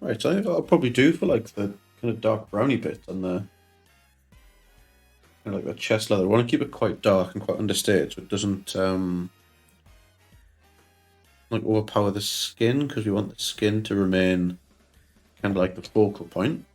Right, so I think I'll probably do for like the kind of dark browny bit on the kind of like the chest leather. I want to keep it quite dark and quite understated so it doesn't like overpower the skin, because we want the skin to remain kind of like the focal point.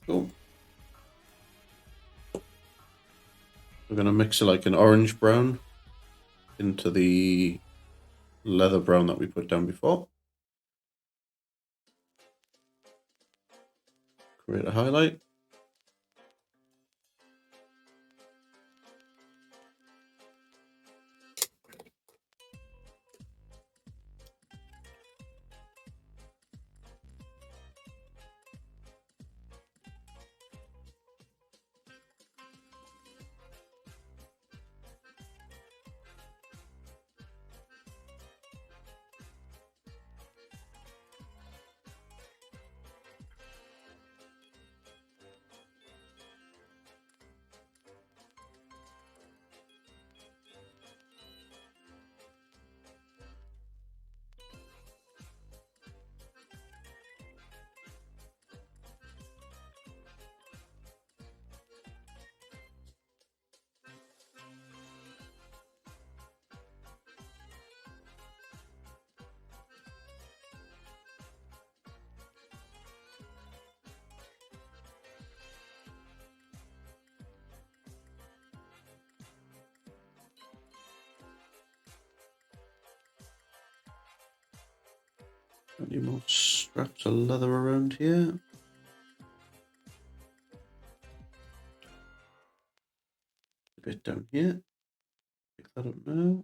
Cool. We're going to mix it like an orange brown into the leather brown that we put down before. Create a highlight. Any more straps of leather around here? A bit down here. Pick that up now.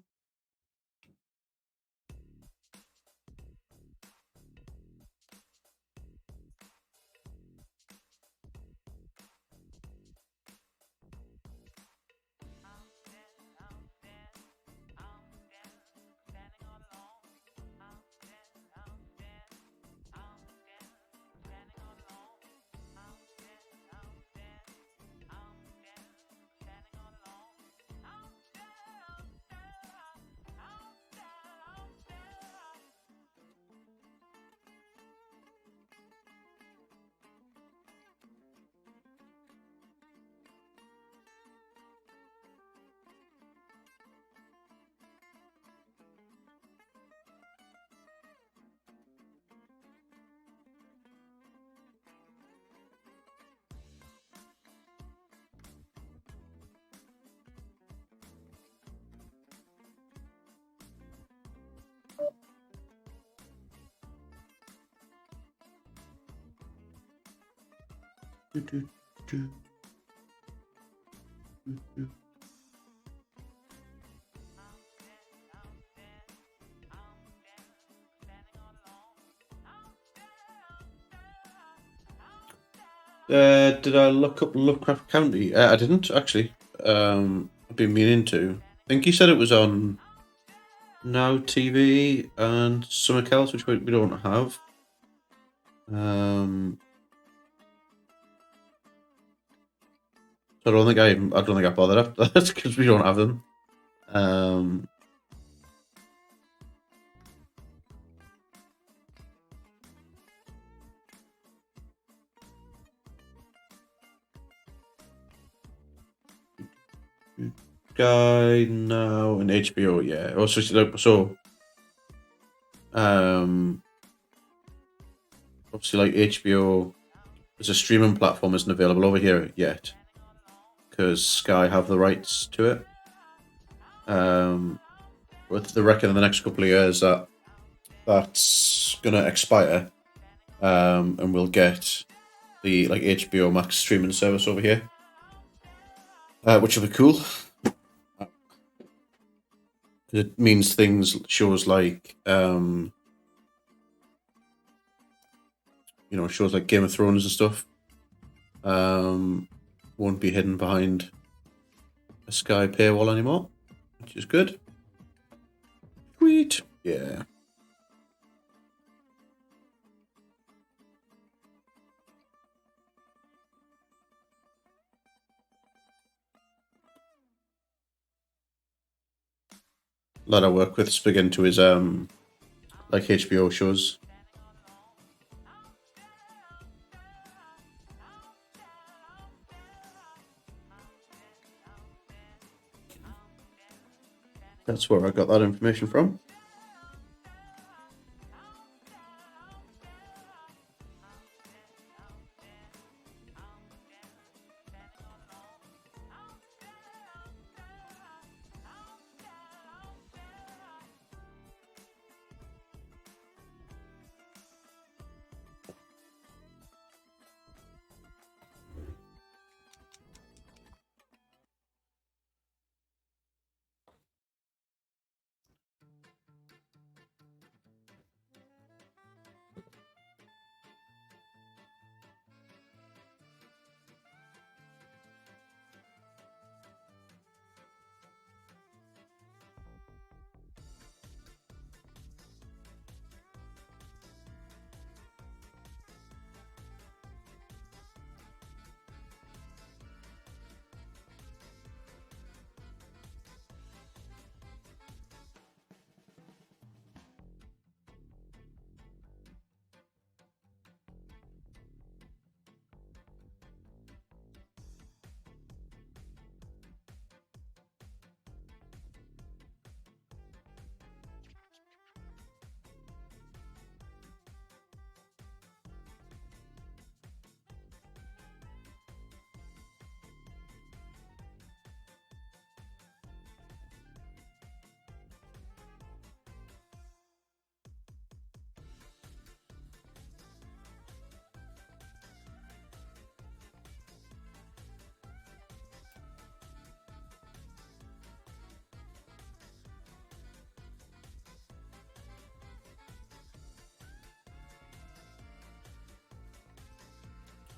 Did I look up Lovecraft County? I didn't actually. I've been meaning to. I think you said it was on Now TV and something else, which we don't have. So I don't think I bothered after that because we don't have them. Sky Now and HBO, yeah. Also, obviously, like HBO as a streaming platform isn't available over here yet because Sky have the rights to it. But they reckon in the next couple of years that's gonna expire, and we'll get the like HBO Max streaming service over here, which will be cool. It means shows like shows like Game of Thrones and stuff won't be hidden behind a Sky paywall anymore, which is good. Sweet, yeah. Lad I work with big into his like HBO shows. That's where I got that information from.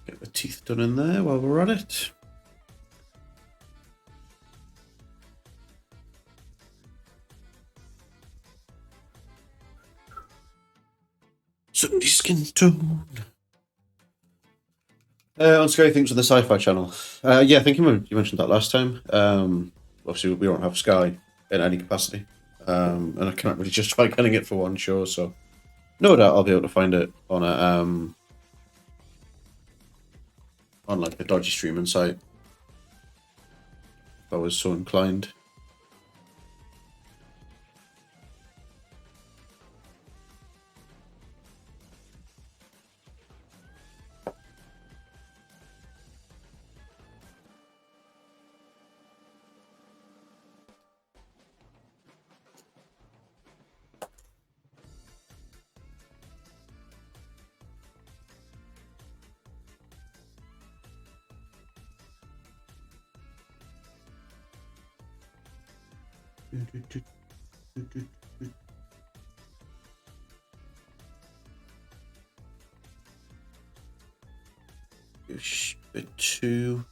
Get the teeth done in there while we're at it. Sunday skin tone. On Scary Things on the Sci-Fi Channel. Yeah, I think you mentioned that last time. Obviously, we don't have Sky in any capacity, and I can't really justify getting it for one show. So, no doubt I'll be able to find it on like a dodgy streaming site if I was so inclined. Bit 2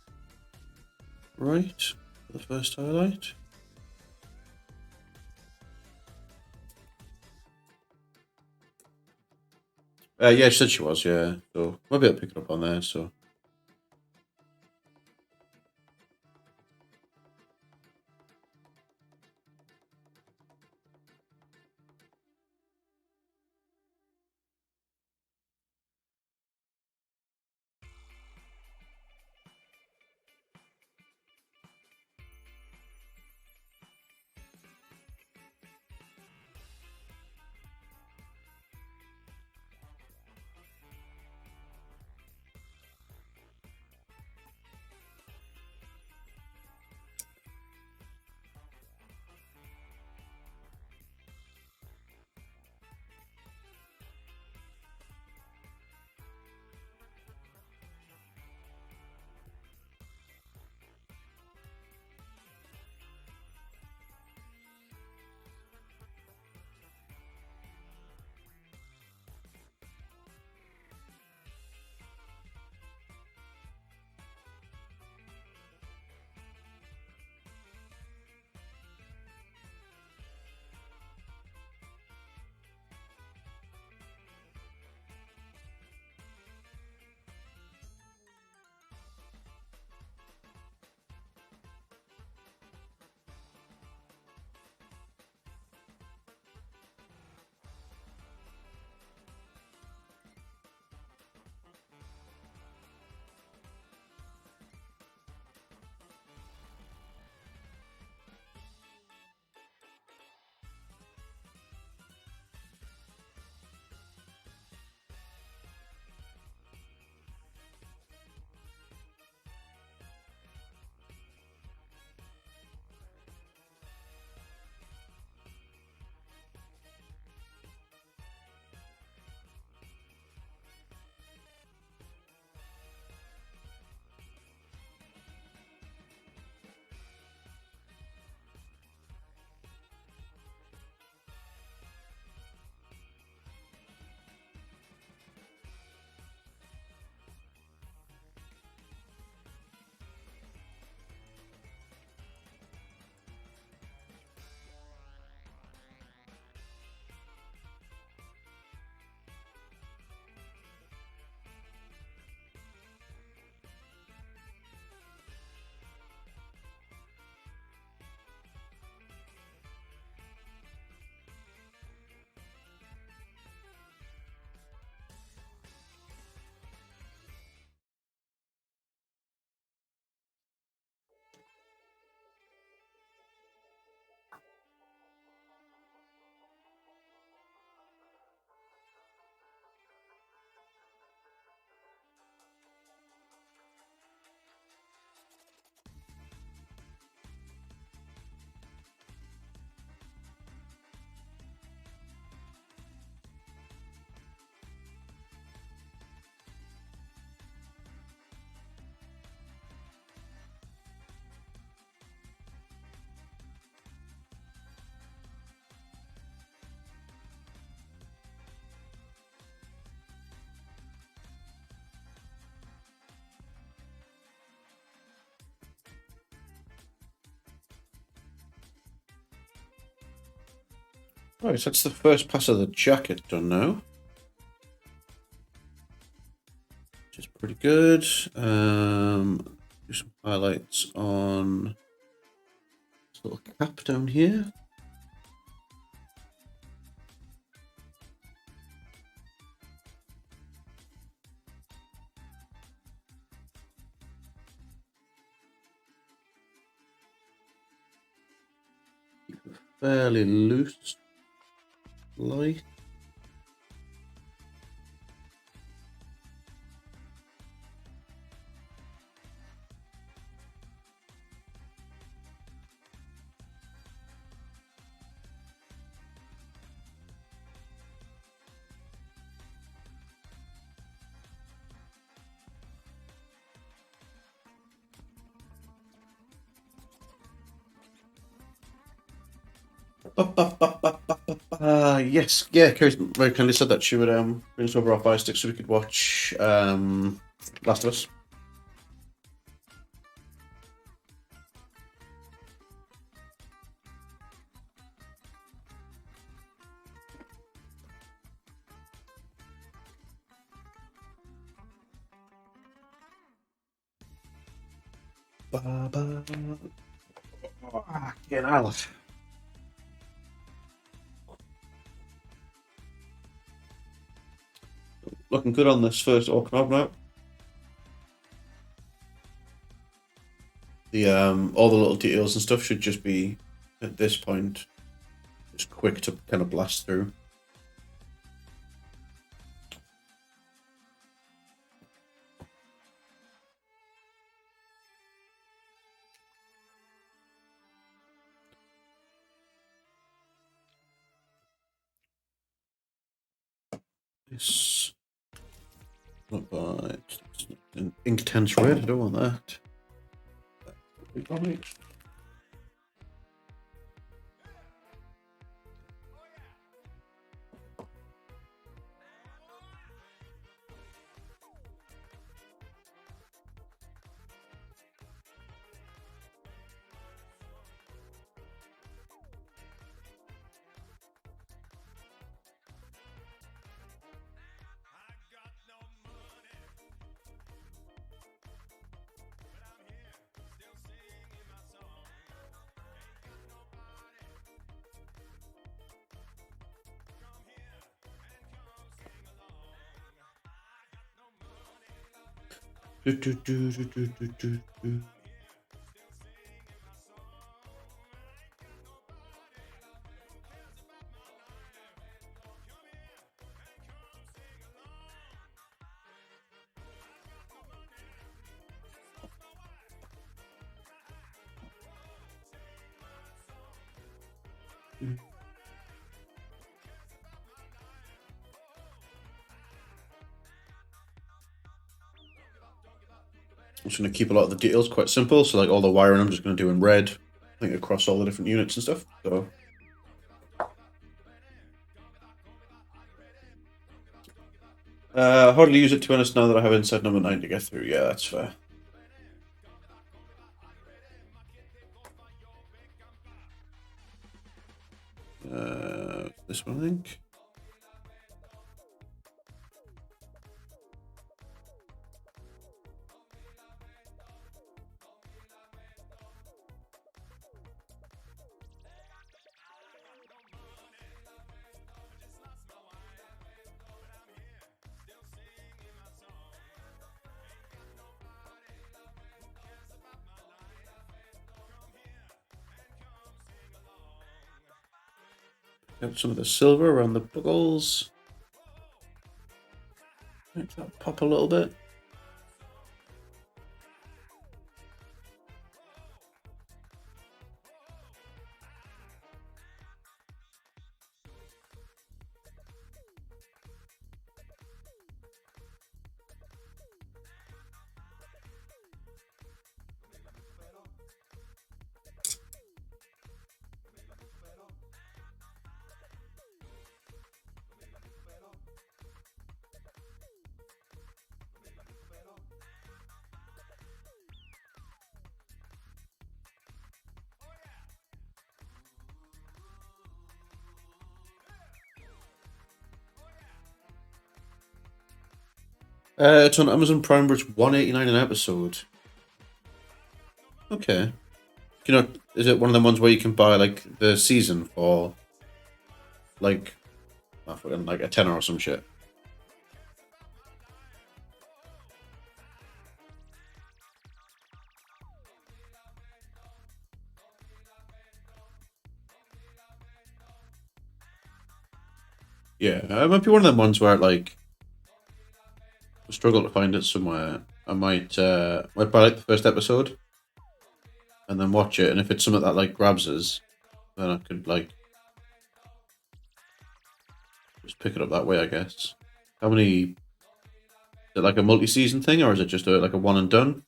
right for the first highlight. Yeah, she said she was, yeah. So maybe I'll pick it up on there, so. Right, so that's the first pass of the jacket done now. Which is pretty good. Do some highlights on this little cap down here. Fairly loose light. Yes, yeah, Kerry very kindly said that she would bring us over our Fire Stick so we could watch Last of Us. Fucking hell. Looking good on this first Okrs now. The all the little details and stuff should just be at this point just quick to kind of blast through. This not bad. An Inktense red. I don't want that. I'm just going to keep a lot of the details quite simple. So like all the wiring I'm just going to do in red, I think across all the different units and stuff. So hardly use it, to be honest, now that I have inside number 9 to get through. Yeah, that's fair. This one, I think. Got some of the silver around the buckles. Make that pop a little bit. It's on Amazon Prime, but it's $1.89 an episode. Okay. You know, is it one of the ones where you can buy like the season for like I forgot, like a tenner or some shit? Yeah, it might be one of them ones where like I struggle to find it somewhere. I might buy like the first episode and then watch it, and if it's something that like grabs us, then I could like just pick it up that way, I guess. How many? Is it like a multi-season thing, or is it just like a one and done?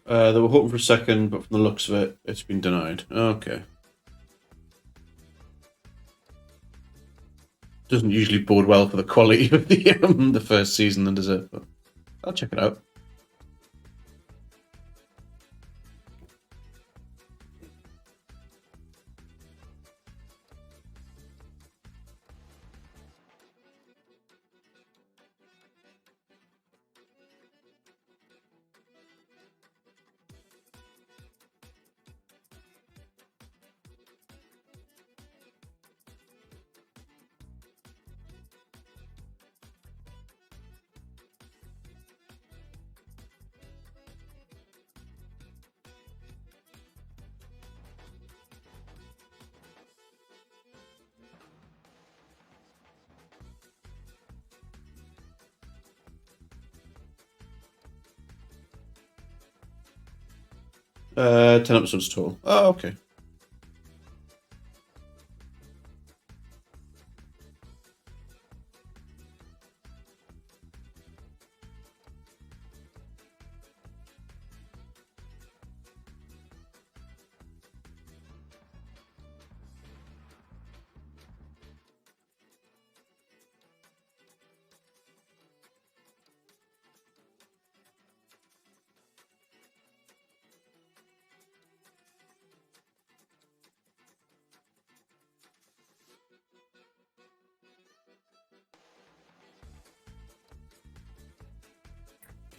They were hoping for a second, but from the looks of it, it's been denied. Okay. Doesn't usually bode well for the quality of the first season, then does it? But I'll check it out. Uh, 10 episodes total. Oh, okay.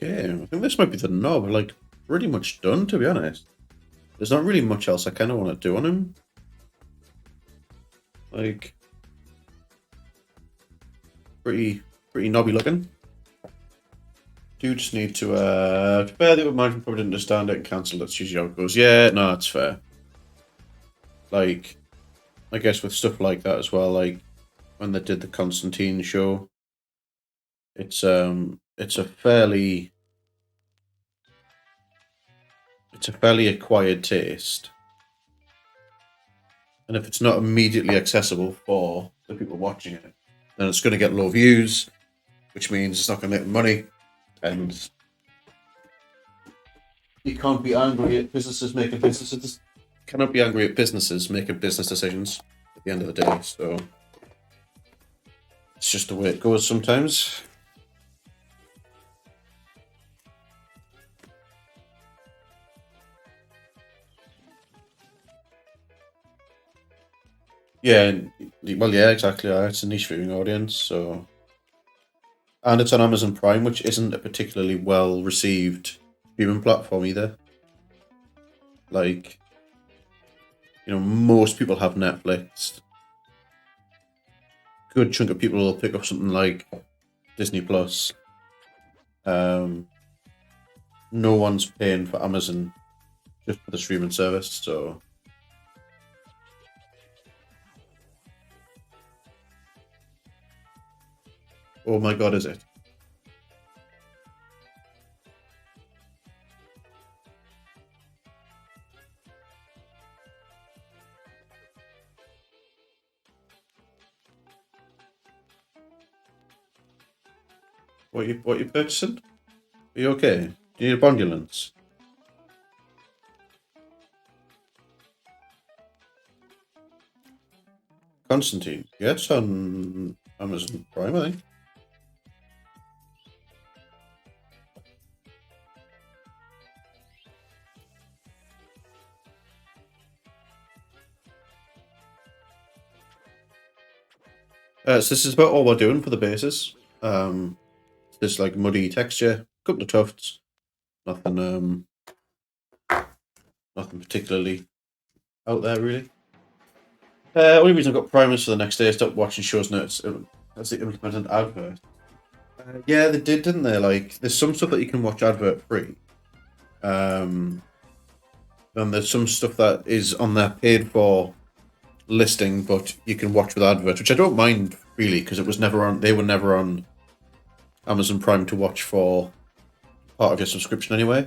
Okay, I think this might be the knob. Like, pretty much done, to be honest. There's not really much else I kind of want to do on him. Like, pretty knobby looking. Do just need to, fair the other management probably didn't understand it and cancelled it. Choose how it goes. Yeah, no, that's fair. Like, I guess with stuff like that as well, like, when they did the Constantine show, it's a fairly acquired taste, and if it's not immediately accessible for the people watching it, then it's going to get low views, which means it's not going to make money, and you can't be angry at businesses making businesses. Cannot be angry at businesses making business decisions at the end of the day. So it's just the way it goes sometimes. Yeah, well, yeah, exactly. It's a niche viewing audience, so and it's on Amazon Prime, which isn't a particularly well received streaming platform either. Like, most people have Netflix. Good chunk of people will pick up something like Disney Plus. No one's paying for Amazon just for the streaming service, so oh my god, is it? What you purchasing? Are you okay? Do you need a bondulance? Constantine. Yeah, it's on Amazon Prime, I think. So this is about all we're doing for the bases. There's like muddy texture, couple of tufts, nothing nothing particularly out there really. Only reason I got primers for the next day, I stopped watching shows notes as they implemented advert. Yeah, they did, didn't they? Like, there's some stuff that you can watch advert free. Um, and there's some stuff that is on their paid for listing, but you can watch with advert, which I don't mind really because it was never on. They were never on Amazon Prime to watch for part of your subscription anyway.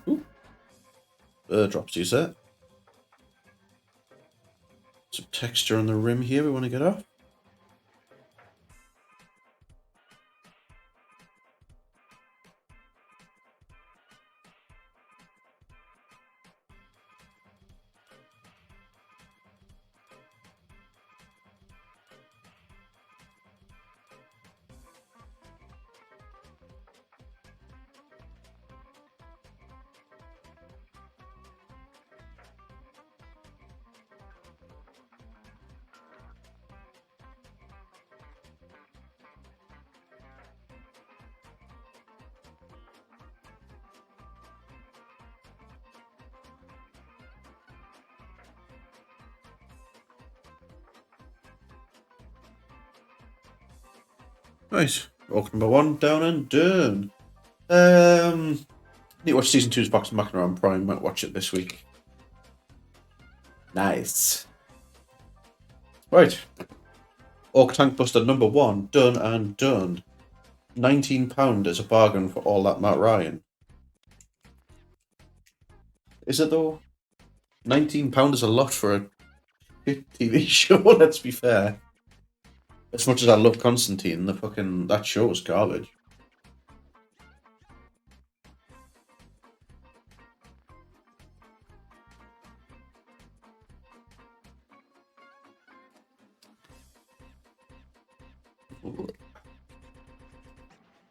Ooh. Drops you set. Some texture on the rim here we want to get off. Nice. Orc number 1 down and done. Need to watch season 2's Box and Machina on Prime. Might watch it this week. Nice. Right. Orc Tankbuster number 1 done and done. £19 is a bargain for all that Matt Ryan. Is it though? £19 is a lot for a shit TV show, let's be fair. As much as I love Constantine, that show was garbage.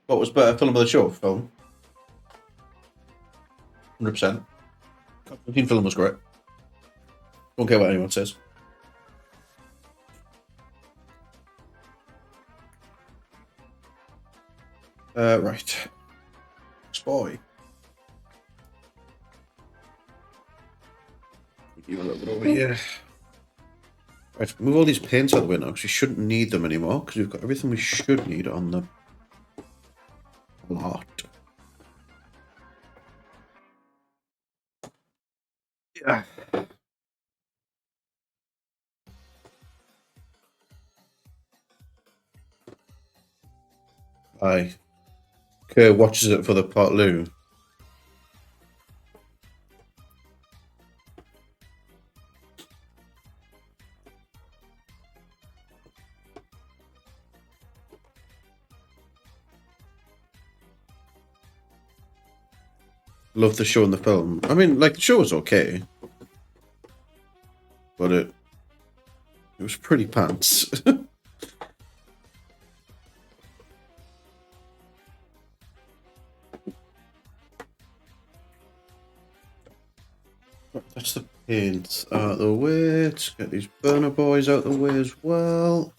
What was better, film of the show? Film. 100%. Constantine film was great. Don't care what anyone says. Right. Boy. Give a little bit over here. Right, move all these paints out of the way now because we shouldn't need them anymore because we've got everything we should need on the lot. Yeah. Aye. Kerr watches it for the Portaloo. Love the show and the film. I mean, like, the show was okay. But it was pretty pants. That's the paint out of the way. Let's get these burner boys out of the way as well.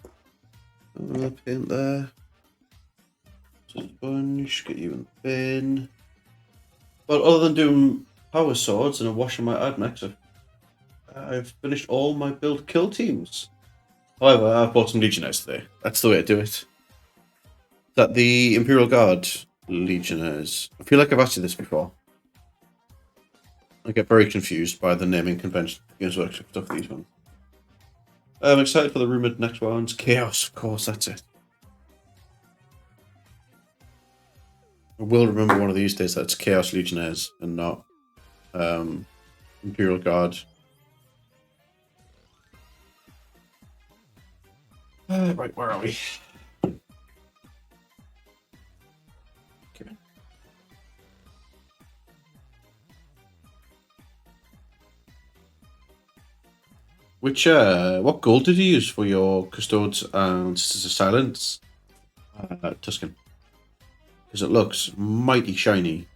Another paint there. Sponge, get you in the bin. But other than doing power swords and a wash on my Admex, I've finished all my build kill teams. However, I've bought some Legionnaires today. That's the way to do it. Is that the Imperial Guard Legionnaires? I feel like I've asked you this before. I get very confused by the naming convention Games Workshop stuff for these ones. I'm excited for the rumoured next ones. Chaos, of course, that's it. I will remember one of these days that it's Chaos Legionnaires and not Imperial Guard. Right, where are we? Okay. What gold did you use for your Custodes and Sisters of Silence, Tuscan? Because it looks mighty shiny.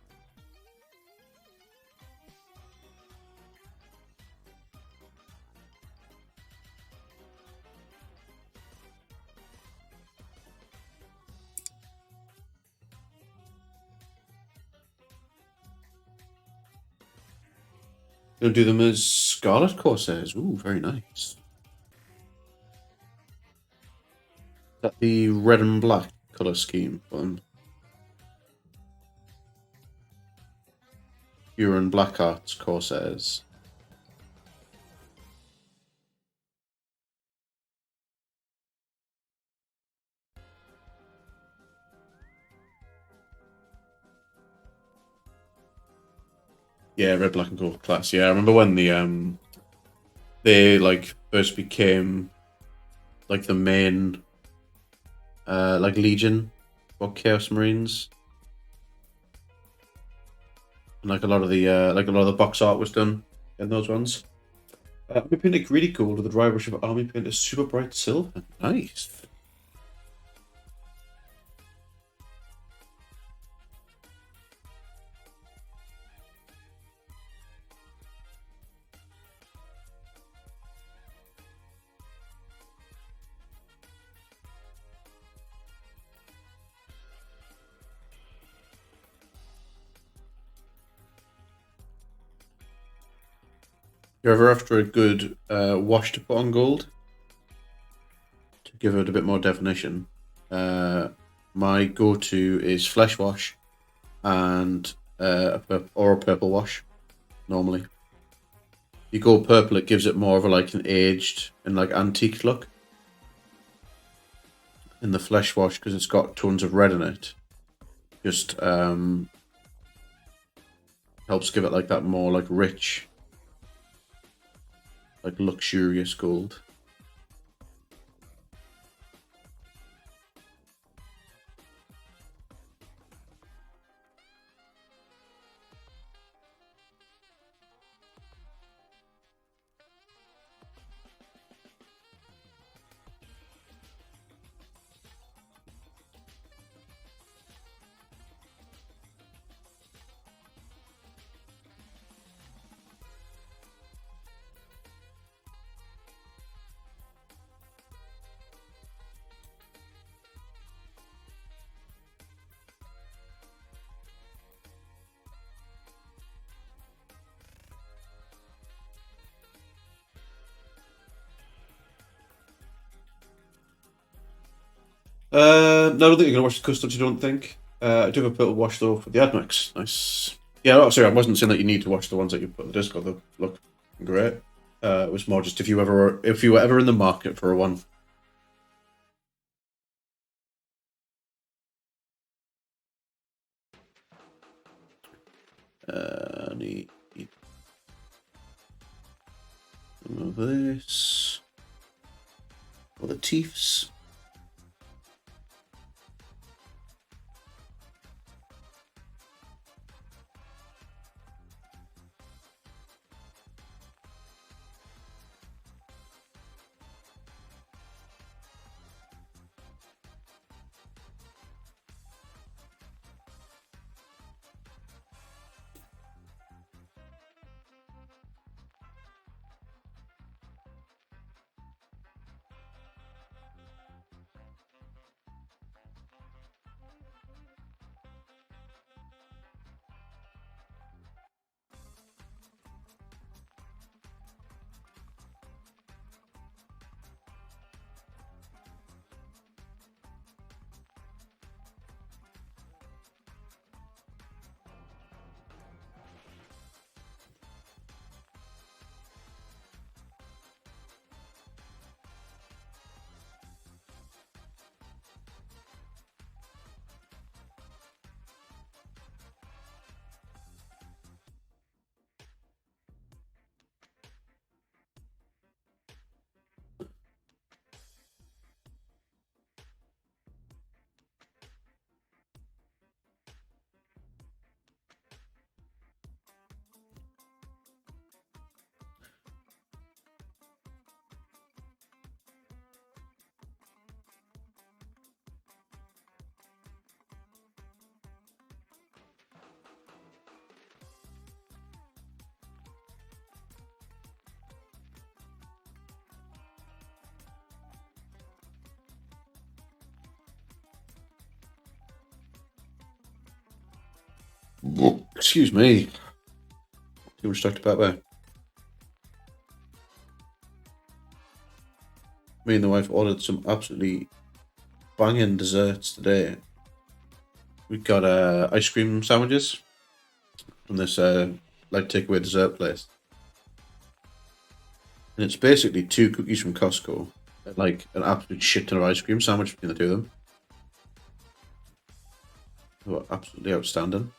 Gonna do them as Scarlet Corsairs. Ooh, very nice. Is that the red and black colour scheme for them? Pure and Black Arts Corsairs. Yeah, red, black, and gold class. Yeah, I remember when the they like first became like the main like Legion or Chaos Marines, and like a lot of the box art was done in those ones. Army paint look really cool with the dry brush of army paint is super bright silver. Nice. You're ever after a good wash to put on gold to give it a bit more definition? My go-to is flesh wash and or a purple wash. Normally, you go purple, it gives it more of a like an aged and like antique look. In the flesh wash, because it's got tons of red in it, just helps give it like that more like rich, like luxurious gold. No, I don't think you're gonna wash the customs. You don't think? I do have a purple wash though for the Admix. Nice. Yeah, no, sorry, I wasn't saying that you need to wash the ones that you put in the Discord. They look great. It was more just if you were ever in the market for a one. Need some of this. For the teeths. Excuse me. Too much talked about there. Me and the wife ordered some absolutely banging desserts today. We got ice cream sandwiches from this like takeaway dessert place, and it's basically two cookies from Costco, and, like an absolute shit ton of ice cream sandwich between the two of them. They were absolutely outstanding.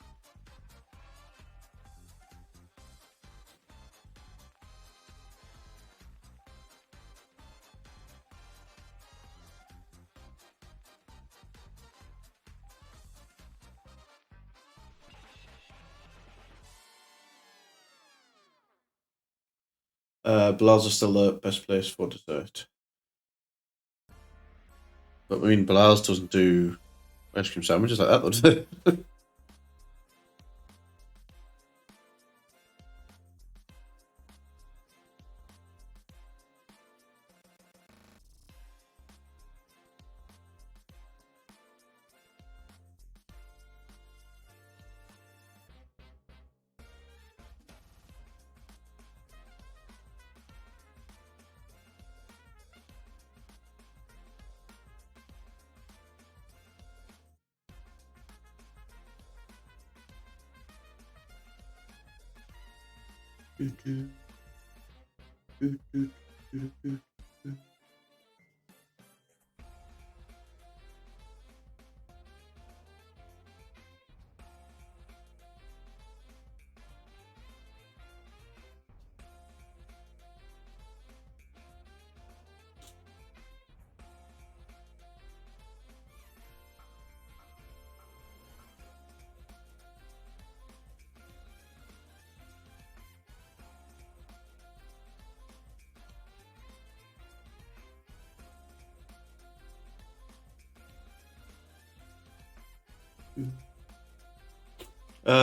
Bilal's is still the best place for dessert. But I mean, Bilal's doesn't do ice cream sandwiches like that, though, does it?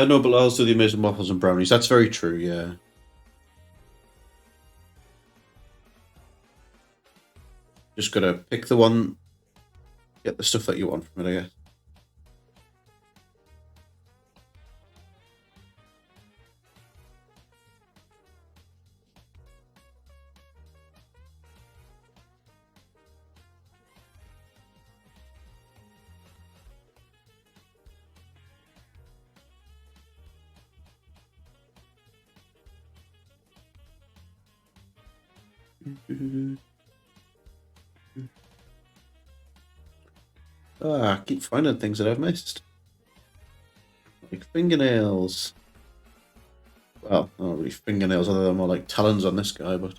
No, Bilal's do the amazing waffles and brownies. That's very true, yeah. Just gotta pick the one, get the stuff that you want from it, I guess. I keep finding things that I've missed. Like fingernails. Well, not really fingernails, other than more like talons on this guy, but.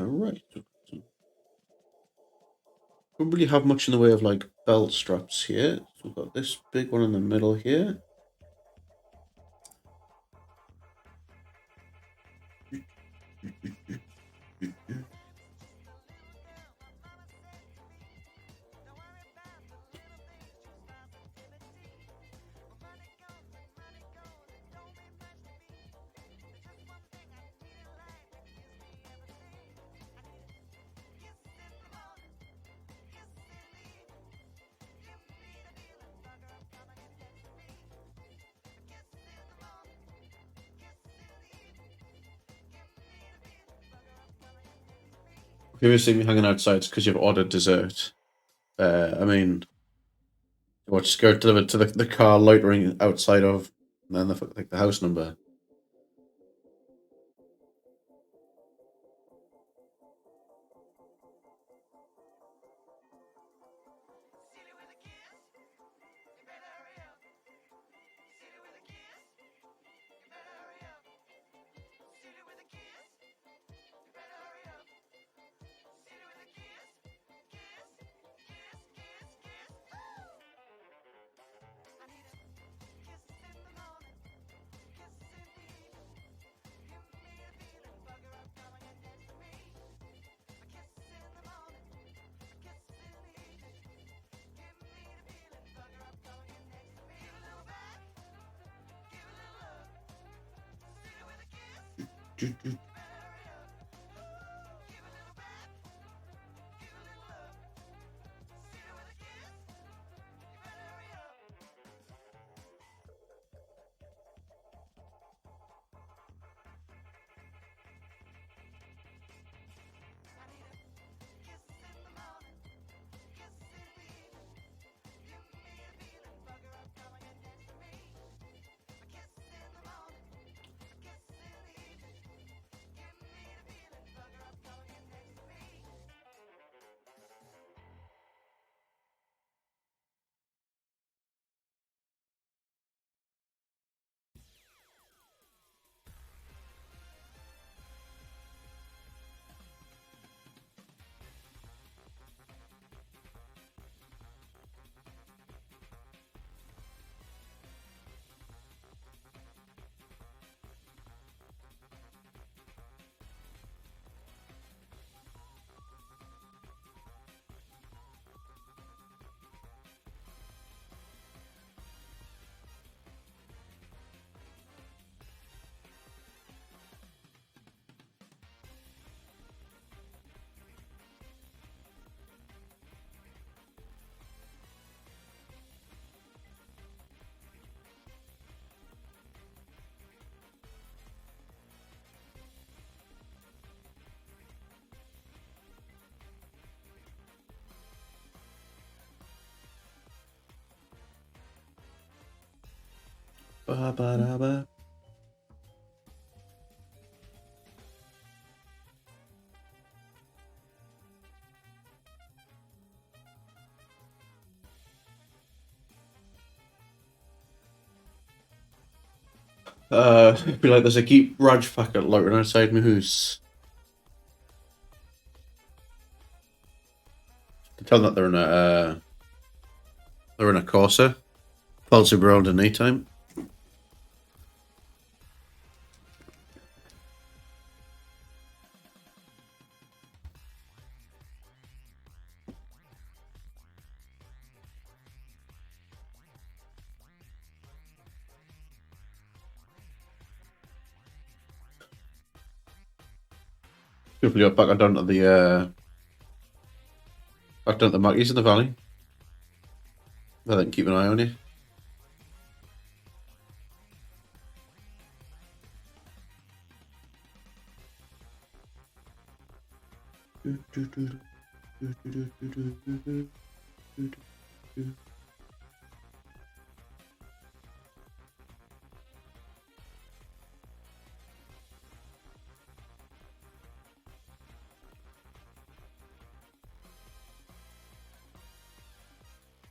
Right. Don't really have much in the way of like belt straps here. So we've got this big one in the middle here. If you ever see me hanging outside, it's because you've ordered dessert. I mean, what skirt delivered to the car loitering outside of, and then the house number. Ba-ba-da-ba. It'd be like there's a keep Raj packet lurking outside my house. To tell them that they're in a Corsa. Pulse around in nighttime. Hopefully you're back down to the back down to the Mackies in the valley. I think keep an eye on you.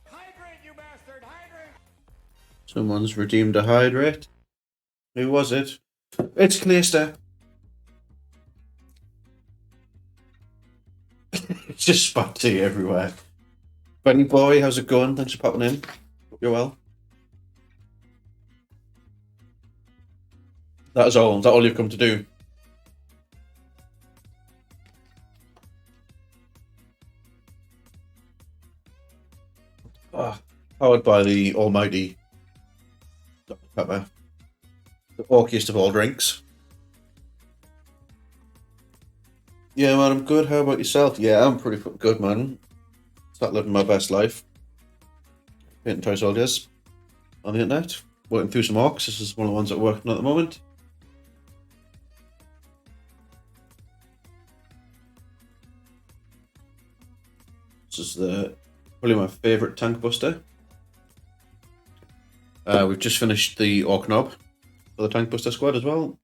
Hydrate, you bastard! Hydrate! Someone's redeemed a hydrate. Who was it? It's Clayster. It's just spotty everywhere. Bunny boy, how's it going? Thanks for popping in. Hope you're well. That is all. Is that all you've come to do? Powered by the almighty Dr. Pepper. The orkiest of all drinks. Yeah, man, I'm good. How about yourself? Yeah, I'm pretty fucking good, man. Start living my best life. Painting toy soldiers on the internet. Working through some Okrs. This is one of the ones that I'm working on at the moment. This is probably my favourite Tankbuster. We've just finished the Orc Knob for the Tankbuster squad as well.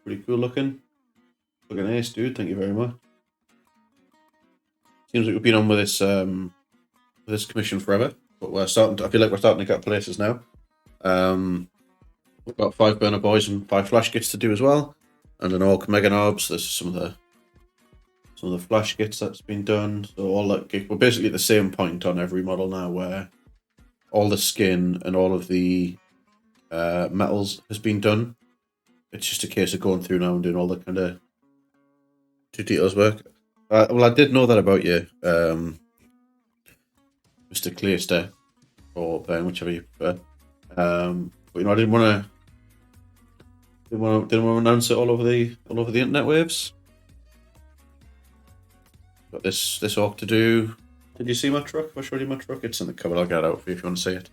Pretty cool looking. Looking ace, dude. Thank you very much. Seems like we've been on with this commission forever, but I feel like we're starting to get places now. We've got 5 burner boys and 5 flash kits to do as well, and an Orc mega knobs. This is some of the flash kits that's been done. So all that we're basically at the same point on every model now, where all the skin and all of the metals has been done. It's just a case of going through now and doing all the kind of details work. Well, I did know that about you, Mr. Clayster, or Ben, whichever you prefer. But I didn't want to announce it all over the internet waves. Got this Orc to do. Did you see my truck? If I showed you my truck, it's in the cupboard. I'll get it out for you if you want to see it.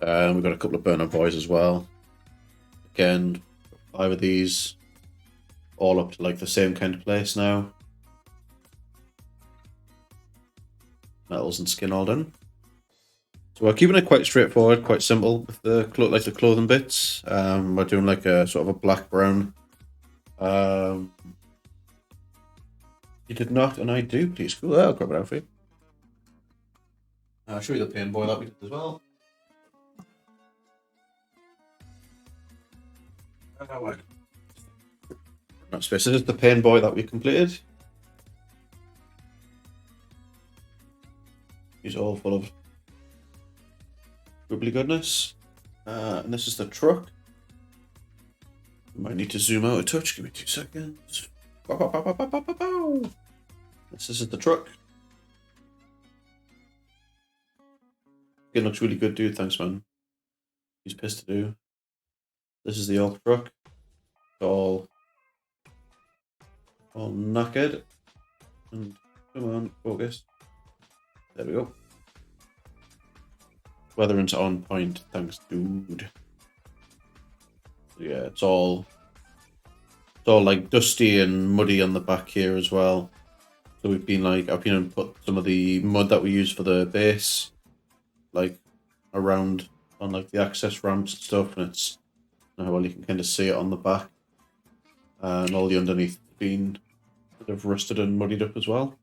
We've got a couple of burner boys as well. Again, 5 of these, all up to like the same kind of place now. Metals and skin all done. So we're keeping it quite straightforward, quite simple with the clothing bits. We're doing like a sort of a black brown. You did not, and I do. Please, cool. I'll grab it out for you. I'll show you the pain boy that we did as well. Not space. This is the pain boy that we completed. He's all full of wibbly goodness. And this is the truck. Might need to zoom out a touch. Give me 2 seconds. Bow, bow, bow, bow, bow, bow, bow. This is the truck. It looks really good, dude. Thanks, man. He's pissed to do. This is the Orc truck. All knackered. And come on, focus. There we go. Weathering's on point. Thanks, dude. Yeah, it's all like dusty and muddy on the back here as well. So I've been and put some of the mud that we use for the base like around on like the access ramps and stuff, and it's well you can kind of see it on the back, and all the underneath being sort of rusted and muddied up as well.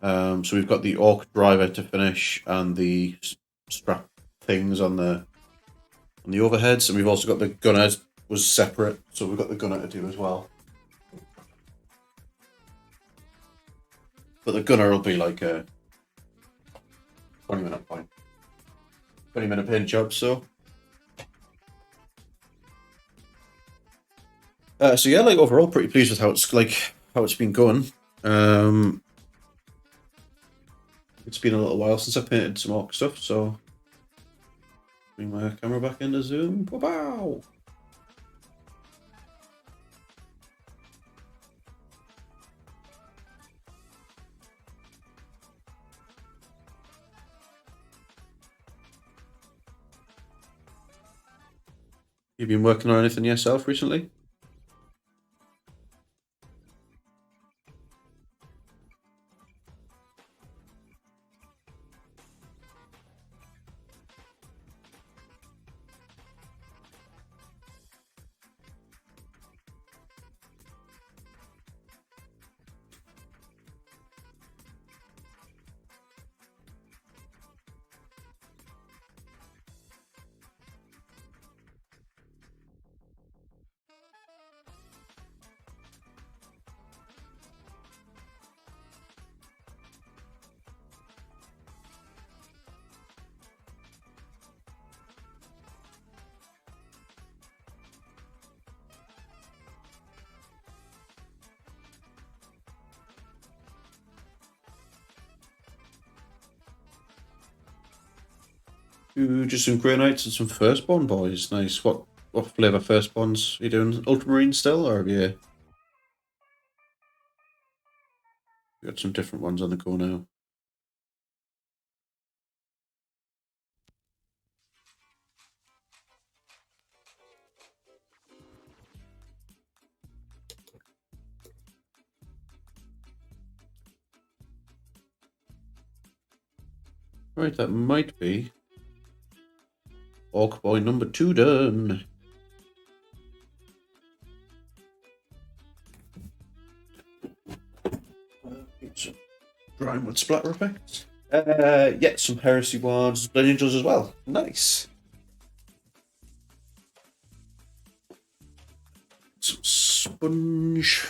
So we've got the Orc driver to finish and the strap things on the overheads, and we've also got the gunner was separate, so we've got the gunner to do as well. But the gunner will be like a 20-minute point. 20-minute paint job, so. So yeah, like overall, pretty pleased with how it's been going. It's been a little while since I painted some orc stuff, so bring my camera back into zoom. Wow! You been working on anything yourself recently? Ooh, just some Grey Knights and some Firstborn boys. Nice. What flavour Firstborns are you doing? Ultramarine still, or have you got some different ones on the go now? Right, that might be Orc Boy number 2 done. Some Drying with splatter effects. Yeah, some Heresy ones, Blood Angels as well. Nice. Some sponge.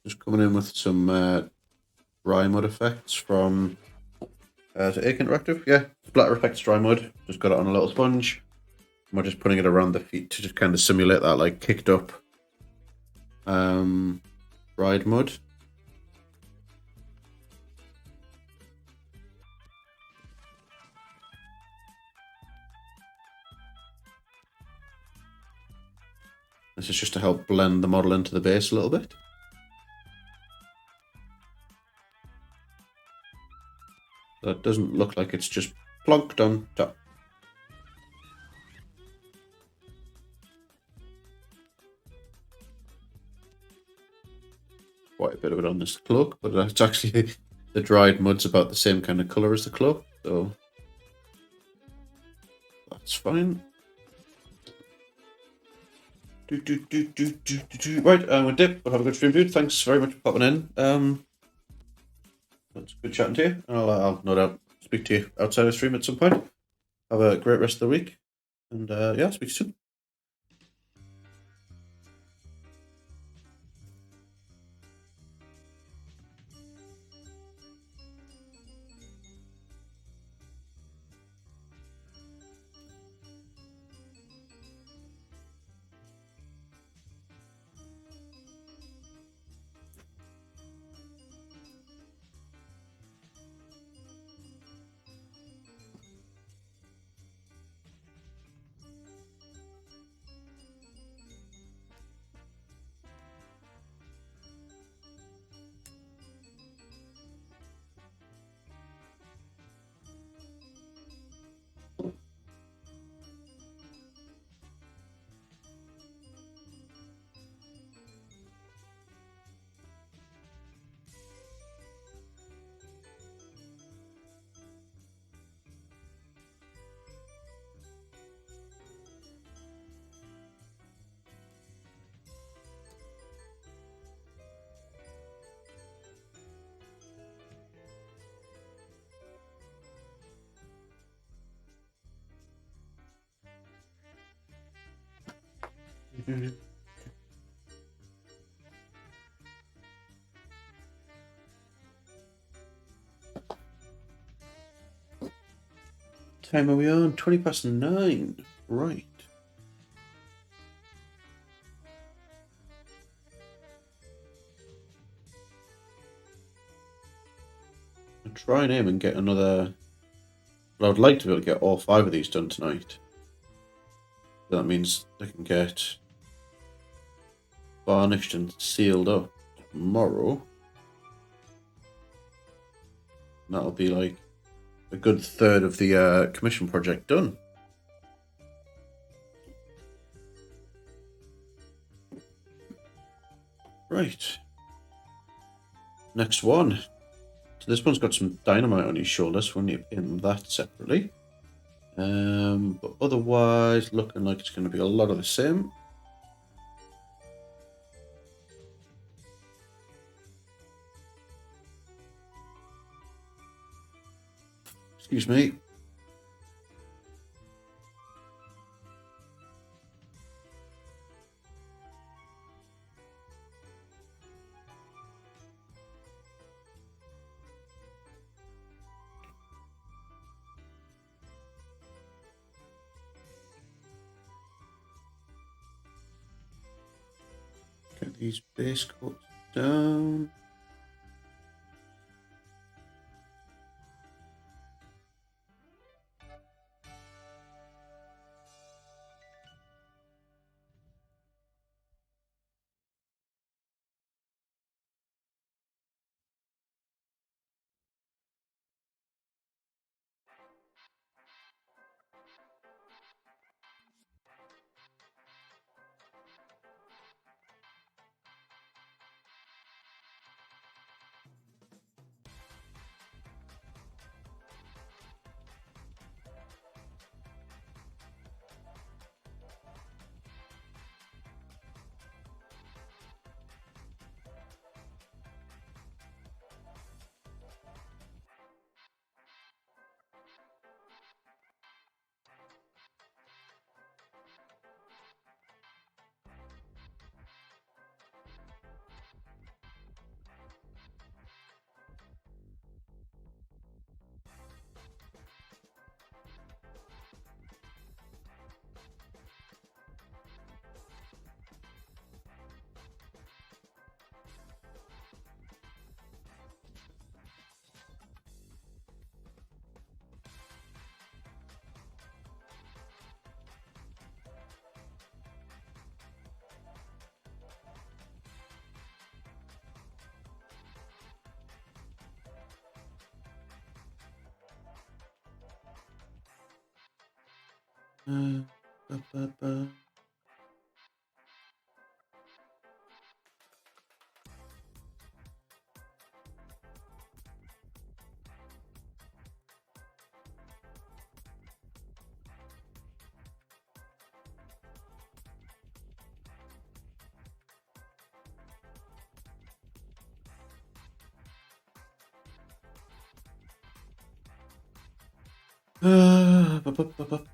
Just coming in with some dry mud effects from to Ake Interactive. Yeah, splatter effects dry mud. Just got it on a little sponge. And we're just putting it around the feet to just kind of simulate that like kicked up dried mud. This is just to help blend the model into the base a little bit. So it doesn't look like it's just plonked on top. Quite a bit of it on this cloak, but it's actually the dried mud's about the same kind of colour as the cloak, so that's fine. Right, I'm with Dip. We'll have a good stream, dude. Thanks very much for popping in. It's good chatting to you. I'll no doubt speak to you outside of stream at some point. Have a great rest of the week, and yeah, speak to you soon. Time are we on? 9:20. Right. I'll try and aim and get another. But I would like to be able to get all 5 of these done tonight. That means they can get varnished and sealed up tomorrow. And that'll be like a good third of the commission project done. Right. Next one. So this one's got some dynamite on his shoulder, so we'll need to paint that separately. But otherwise, looking like it's going to be a lot of the same. Excuse me. Get these base coats down. Ba, ba, ba.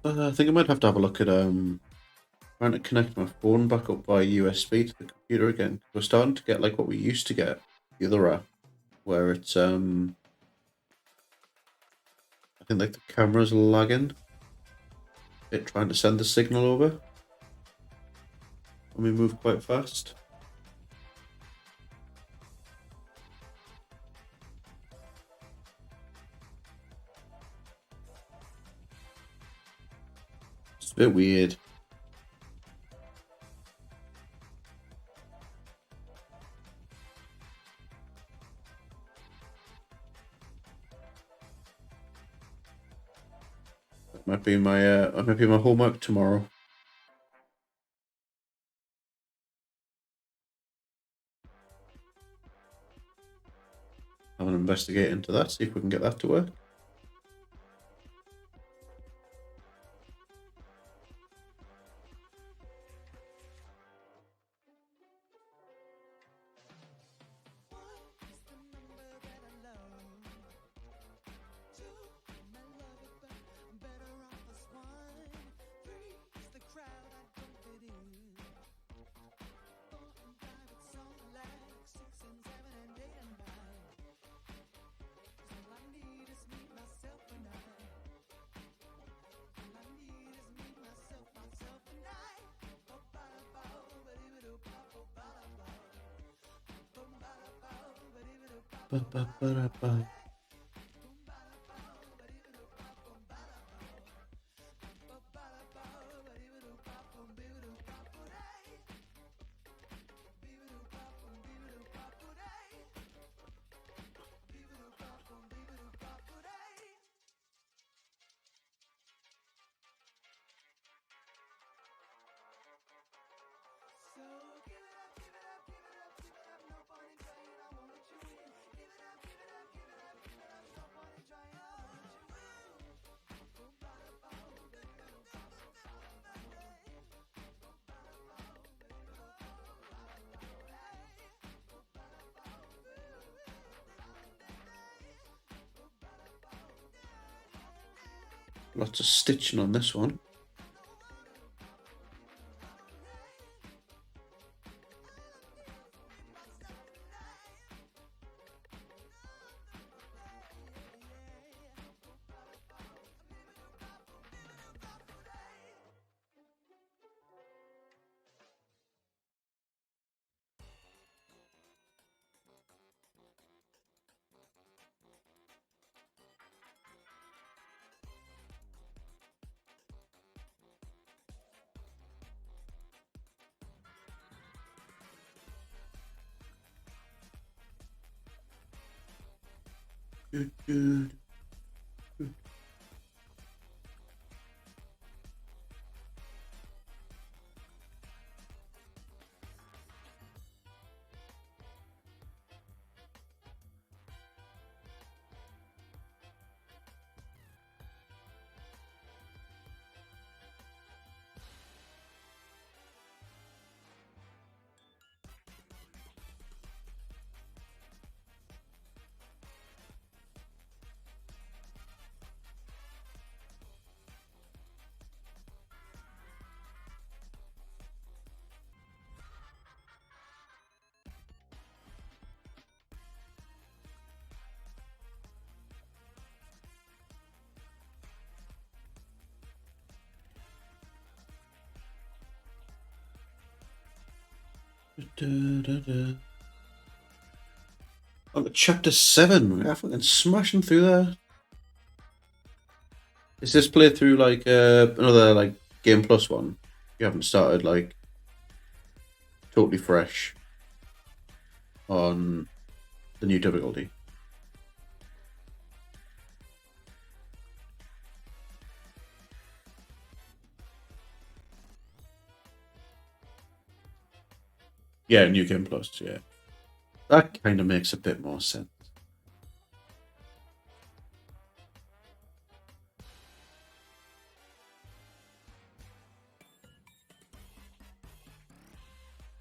I think I might have to have a look at trying to connect my phone back up by USB to the computer again. We're starting to get like what we used to get the other app, where it's I think like the camera's lagging. It trying to send the signal over when we move quite fast. It's a bit weird. That might be my homework tomorrow. Have an investigate into that, see if we can get that to work. Lots of stitching on this one. On to chapter 7. We're fucking smashing through there. Is this playthrough like another like Game Plus one? You haven't started like totally fresh on the new difficulty. Yeah, new Game Plus, yeah. That kind of makes a bit more sense.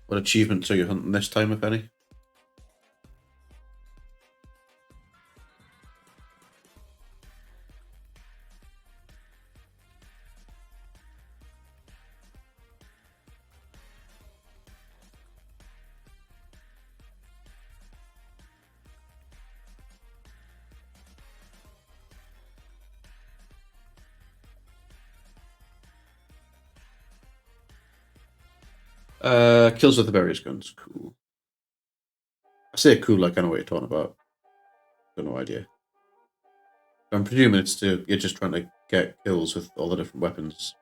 What achievements are you hunting this time, if any? Kills with the various guns. Cool. I say cool like I know what you're talking about. Got no idea. I'm presuming you're just trying to get kills with all the different weapons.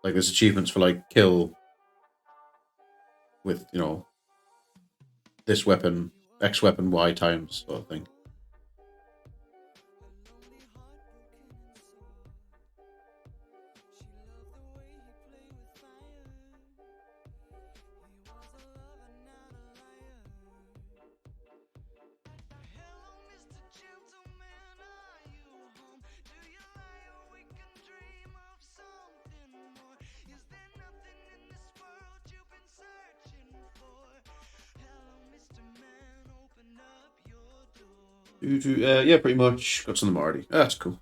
Like there's achievements for like kill with, this weapon, X weapon, Y times sort of thing. Yeah, pretty much. Got some of them already. That's cool.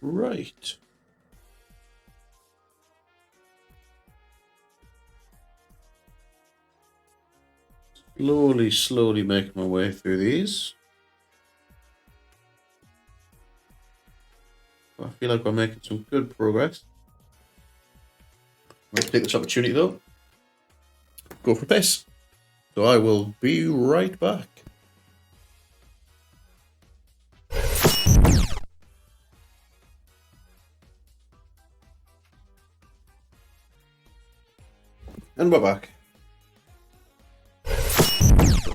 Right. Slowly making my way through these. I feel like we're making some good progress. Let's take this opportunity though. Go for a piss. So I will be right back. And we're back.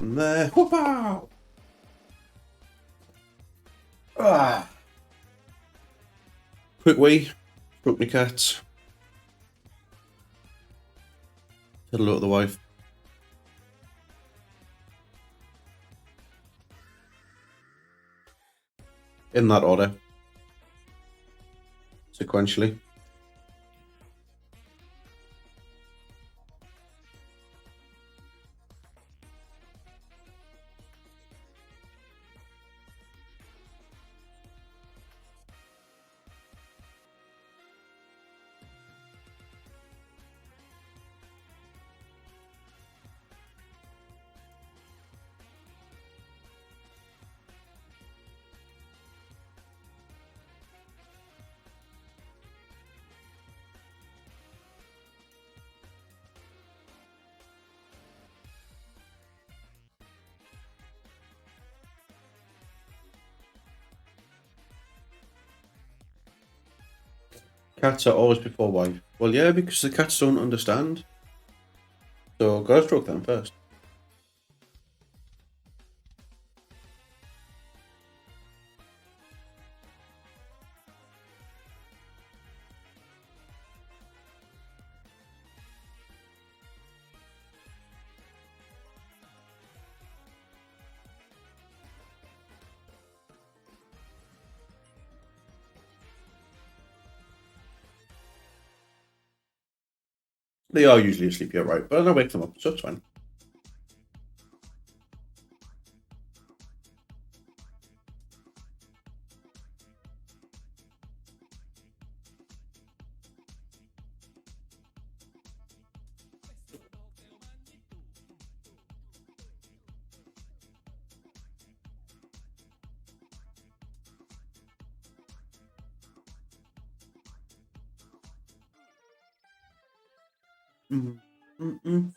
And there. Whoop-ow! Ah. Quick wee. Broke my cats. Said hello to the wife. In that order. Sequentially. Cats are always before wife. Well, yeah, because the cats don't understand. So, gotta stroke them first. They are usually asleep, you're right, but I wake them up, so it's fine. Mm-mm.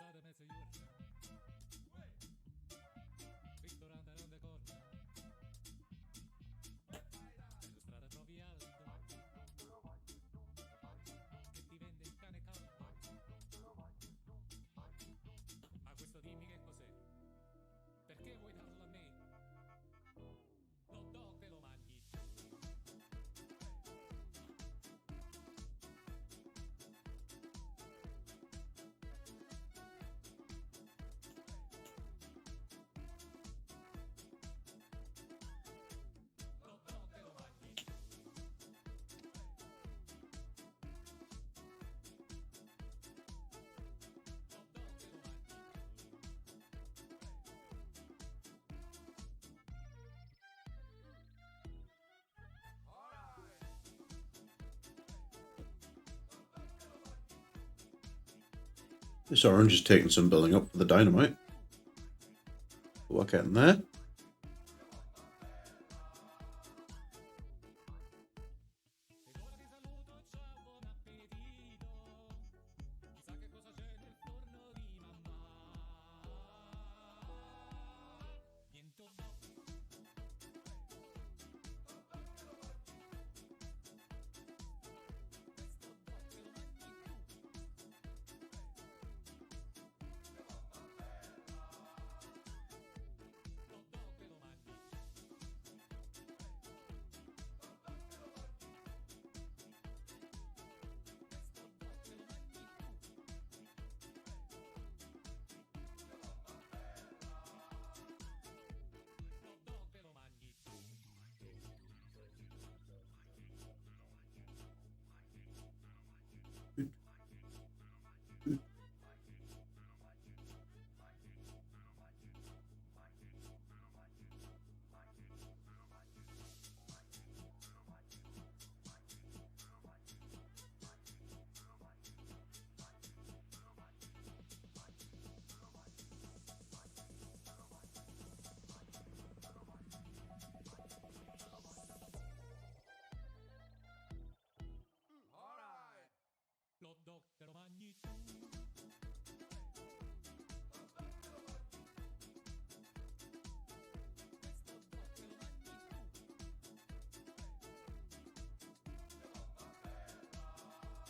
This orange is taking some building up for the dynamite. We're getting there.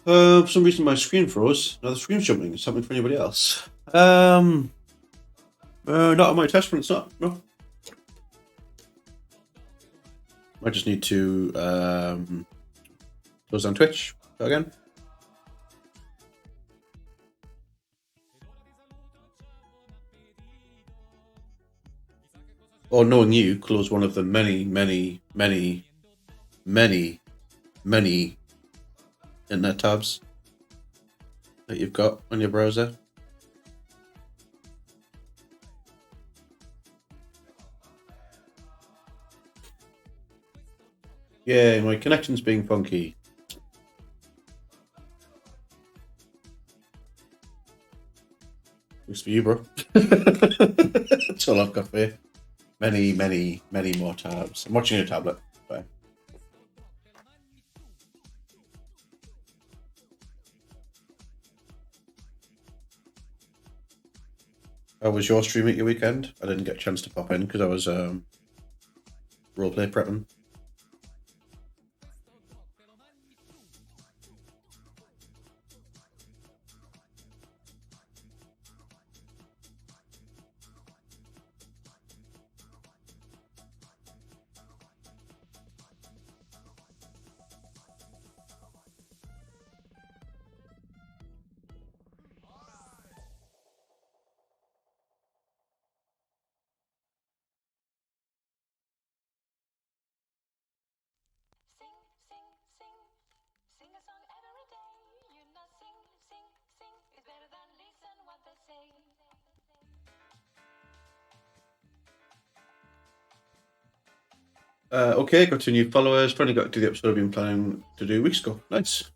For some reason my screen froze. Now the screen's jumping. It's something for anybody else. Not on my test run, it's not. No. I just need to close down Twitch. Go again. Or knowing you, close one of the many internet tabs that you've got on your browser. Yeah, my connection's being funky. Thanks for you, bro. That's all I've got for you. Many more tabs. I'm watching your tablet. Bye. How was your stream at your weekend? I didn't get a chance to pop in because I was roleplay prepping. Sing a song every day. You know, sing. It's better than listen what they say. Okay, got 2 new followers. Finally got to the episode I've been planning to do weeks ago. Nice.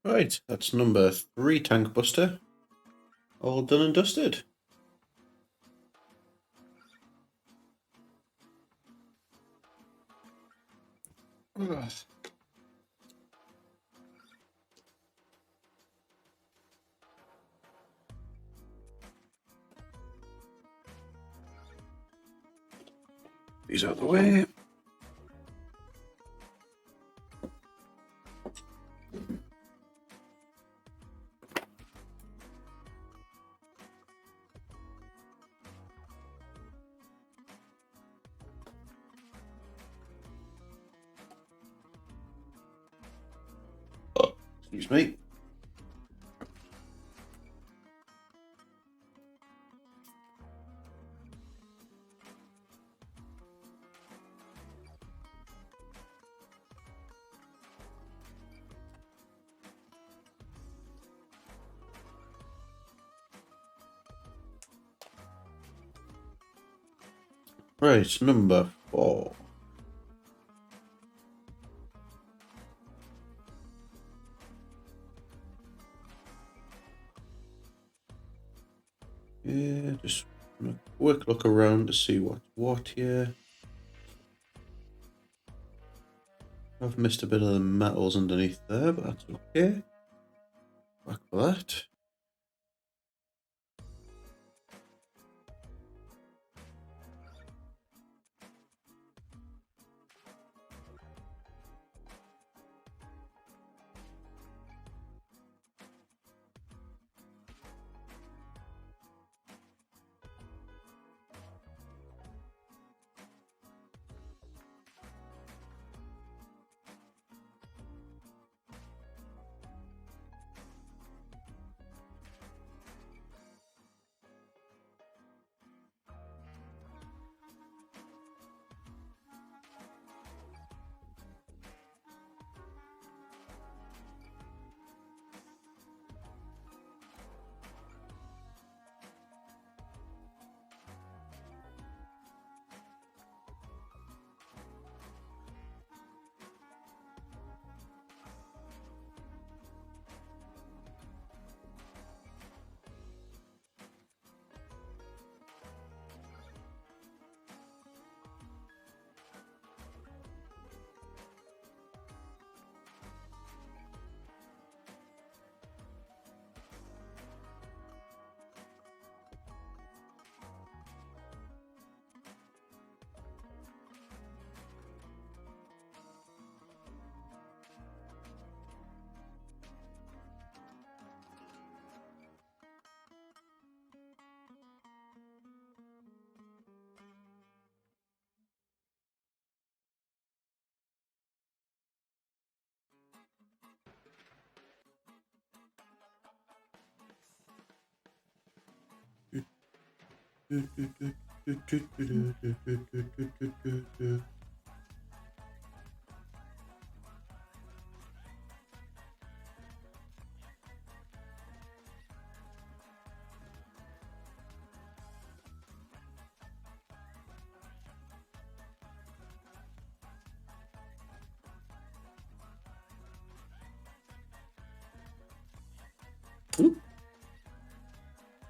Right, that's number 3 Tankbuster. All done and dusted. Ugh. These out of the way. Excuse me. Right, number 4. Yeah, just a quick look around to see what's what here. I've missed a bit of the metals underneath there, but that's okay. Back for that.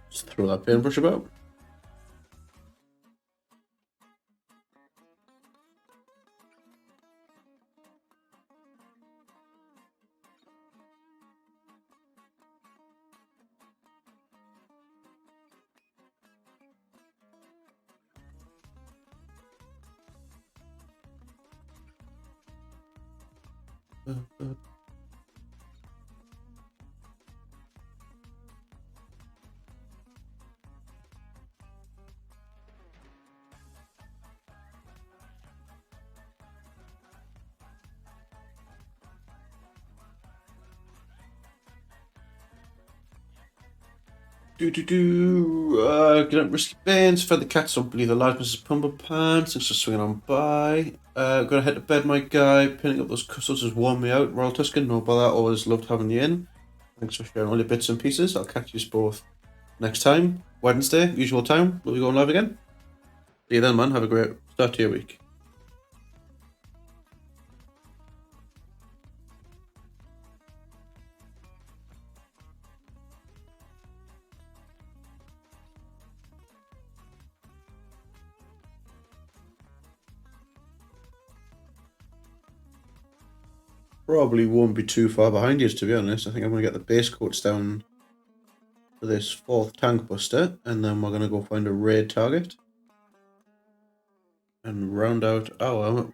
Just throw that paintbrush about. Get up, risky bands, fed the cats, don't believe the lies, Mrs. Pumper Pants, thanks for swinging on by. Gonna head to bed, my guy, pinning up those custards has worn me out. Royal Tuscan, no bother, always loved having you in. Thanks for sharing all your bits and pieces. I'll catch you both next time, Wednesday, usual time. We'll be going live again. See you then, man. Have a great start to your week. Probably won't be too far behind you, to be honest. I think I'm going to get the base coats down for this 4th Tankbuster, and then we're going to go find a raid target and round out our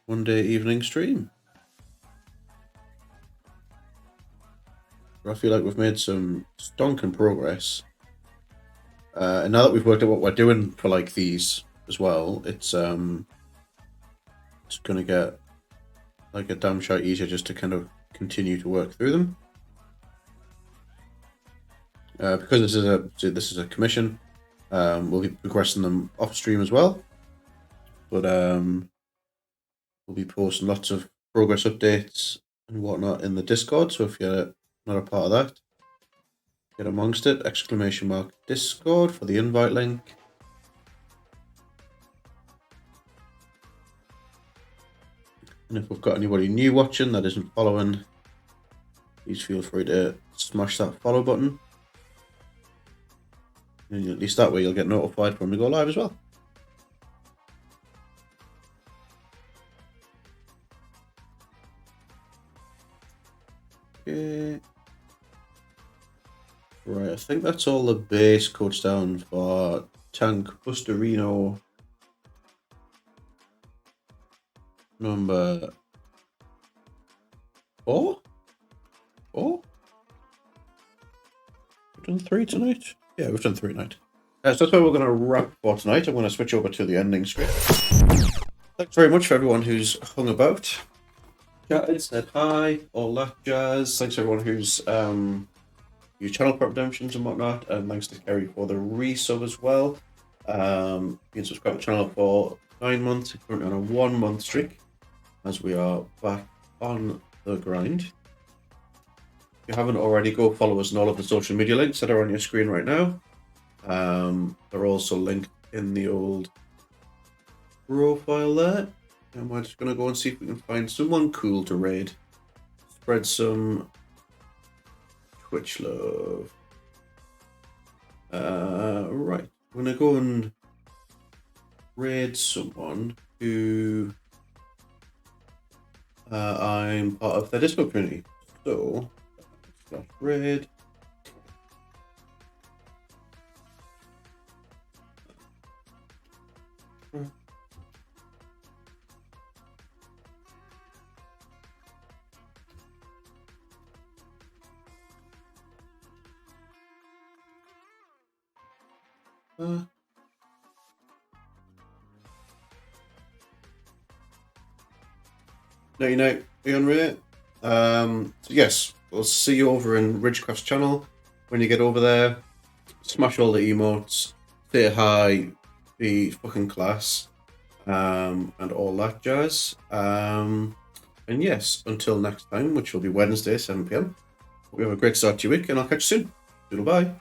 one-day evening stream. I feel like we've made some stonking progress. And now that we've worked out what we're doing for like these as well, it's going to get like a damn shot easier just to kind of continue to work through them. Because this is a commission, we'll be progressing them off stream as well. But we'll be posting lots of progress updates and whatnot in the Discord. So if you're not a part of that, get amongst it. !Discord for the invite link. And if we've got anybody new watching that isn't following, please feel free to smash that follow button. And at least that way you'll get notified when we go live as well. Okay. Right, I think that's all the base codes down for Tankbustas number 4? 4? We've done 3 tonight? Yeah, we've done 3 tonight. So that's where we're going to wrap for tonight. I'm going to switch over to the ending script. Thanks very much for everyone who's hung about. Chatted, said hi, all that jazz. Thanks everyone who's used channel prep redemptions and whatnot, and thanks to Kerry for the resub as well. Been subscribed to the channel for 9 months, currently on a 1 month streak, as we are back on the grind. If you haven't already, go follow us on all of the social media links that are on your screen right now. They're also linked in the old profile there. And we're just going to go and see if we can find someone cool to raid. Spread some Twitch love. Right. I'm going to go and raid someone who I'm part of their Discord community. So, raid. Night, Leon Ray. So yes, we'll see you over in Ridgecraft's channel. When you get over there, smash all the emotes, say hi, be fucking class, and all that jazz. And yes, until next time, which will be Wednesday, 7 PM. We have a great start to your week, and I'll catch you soon. Goodbye.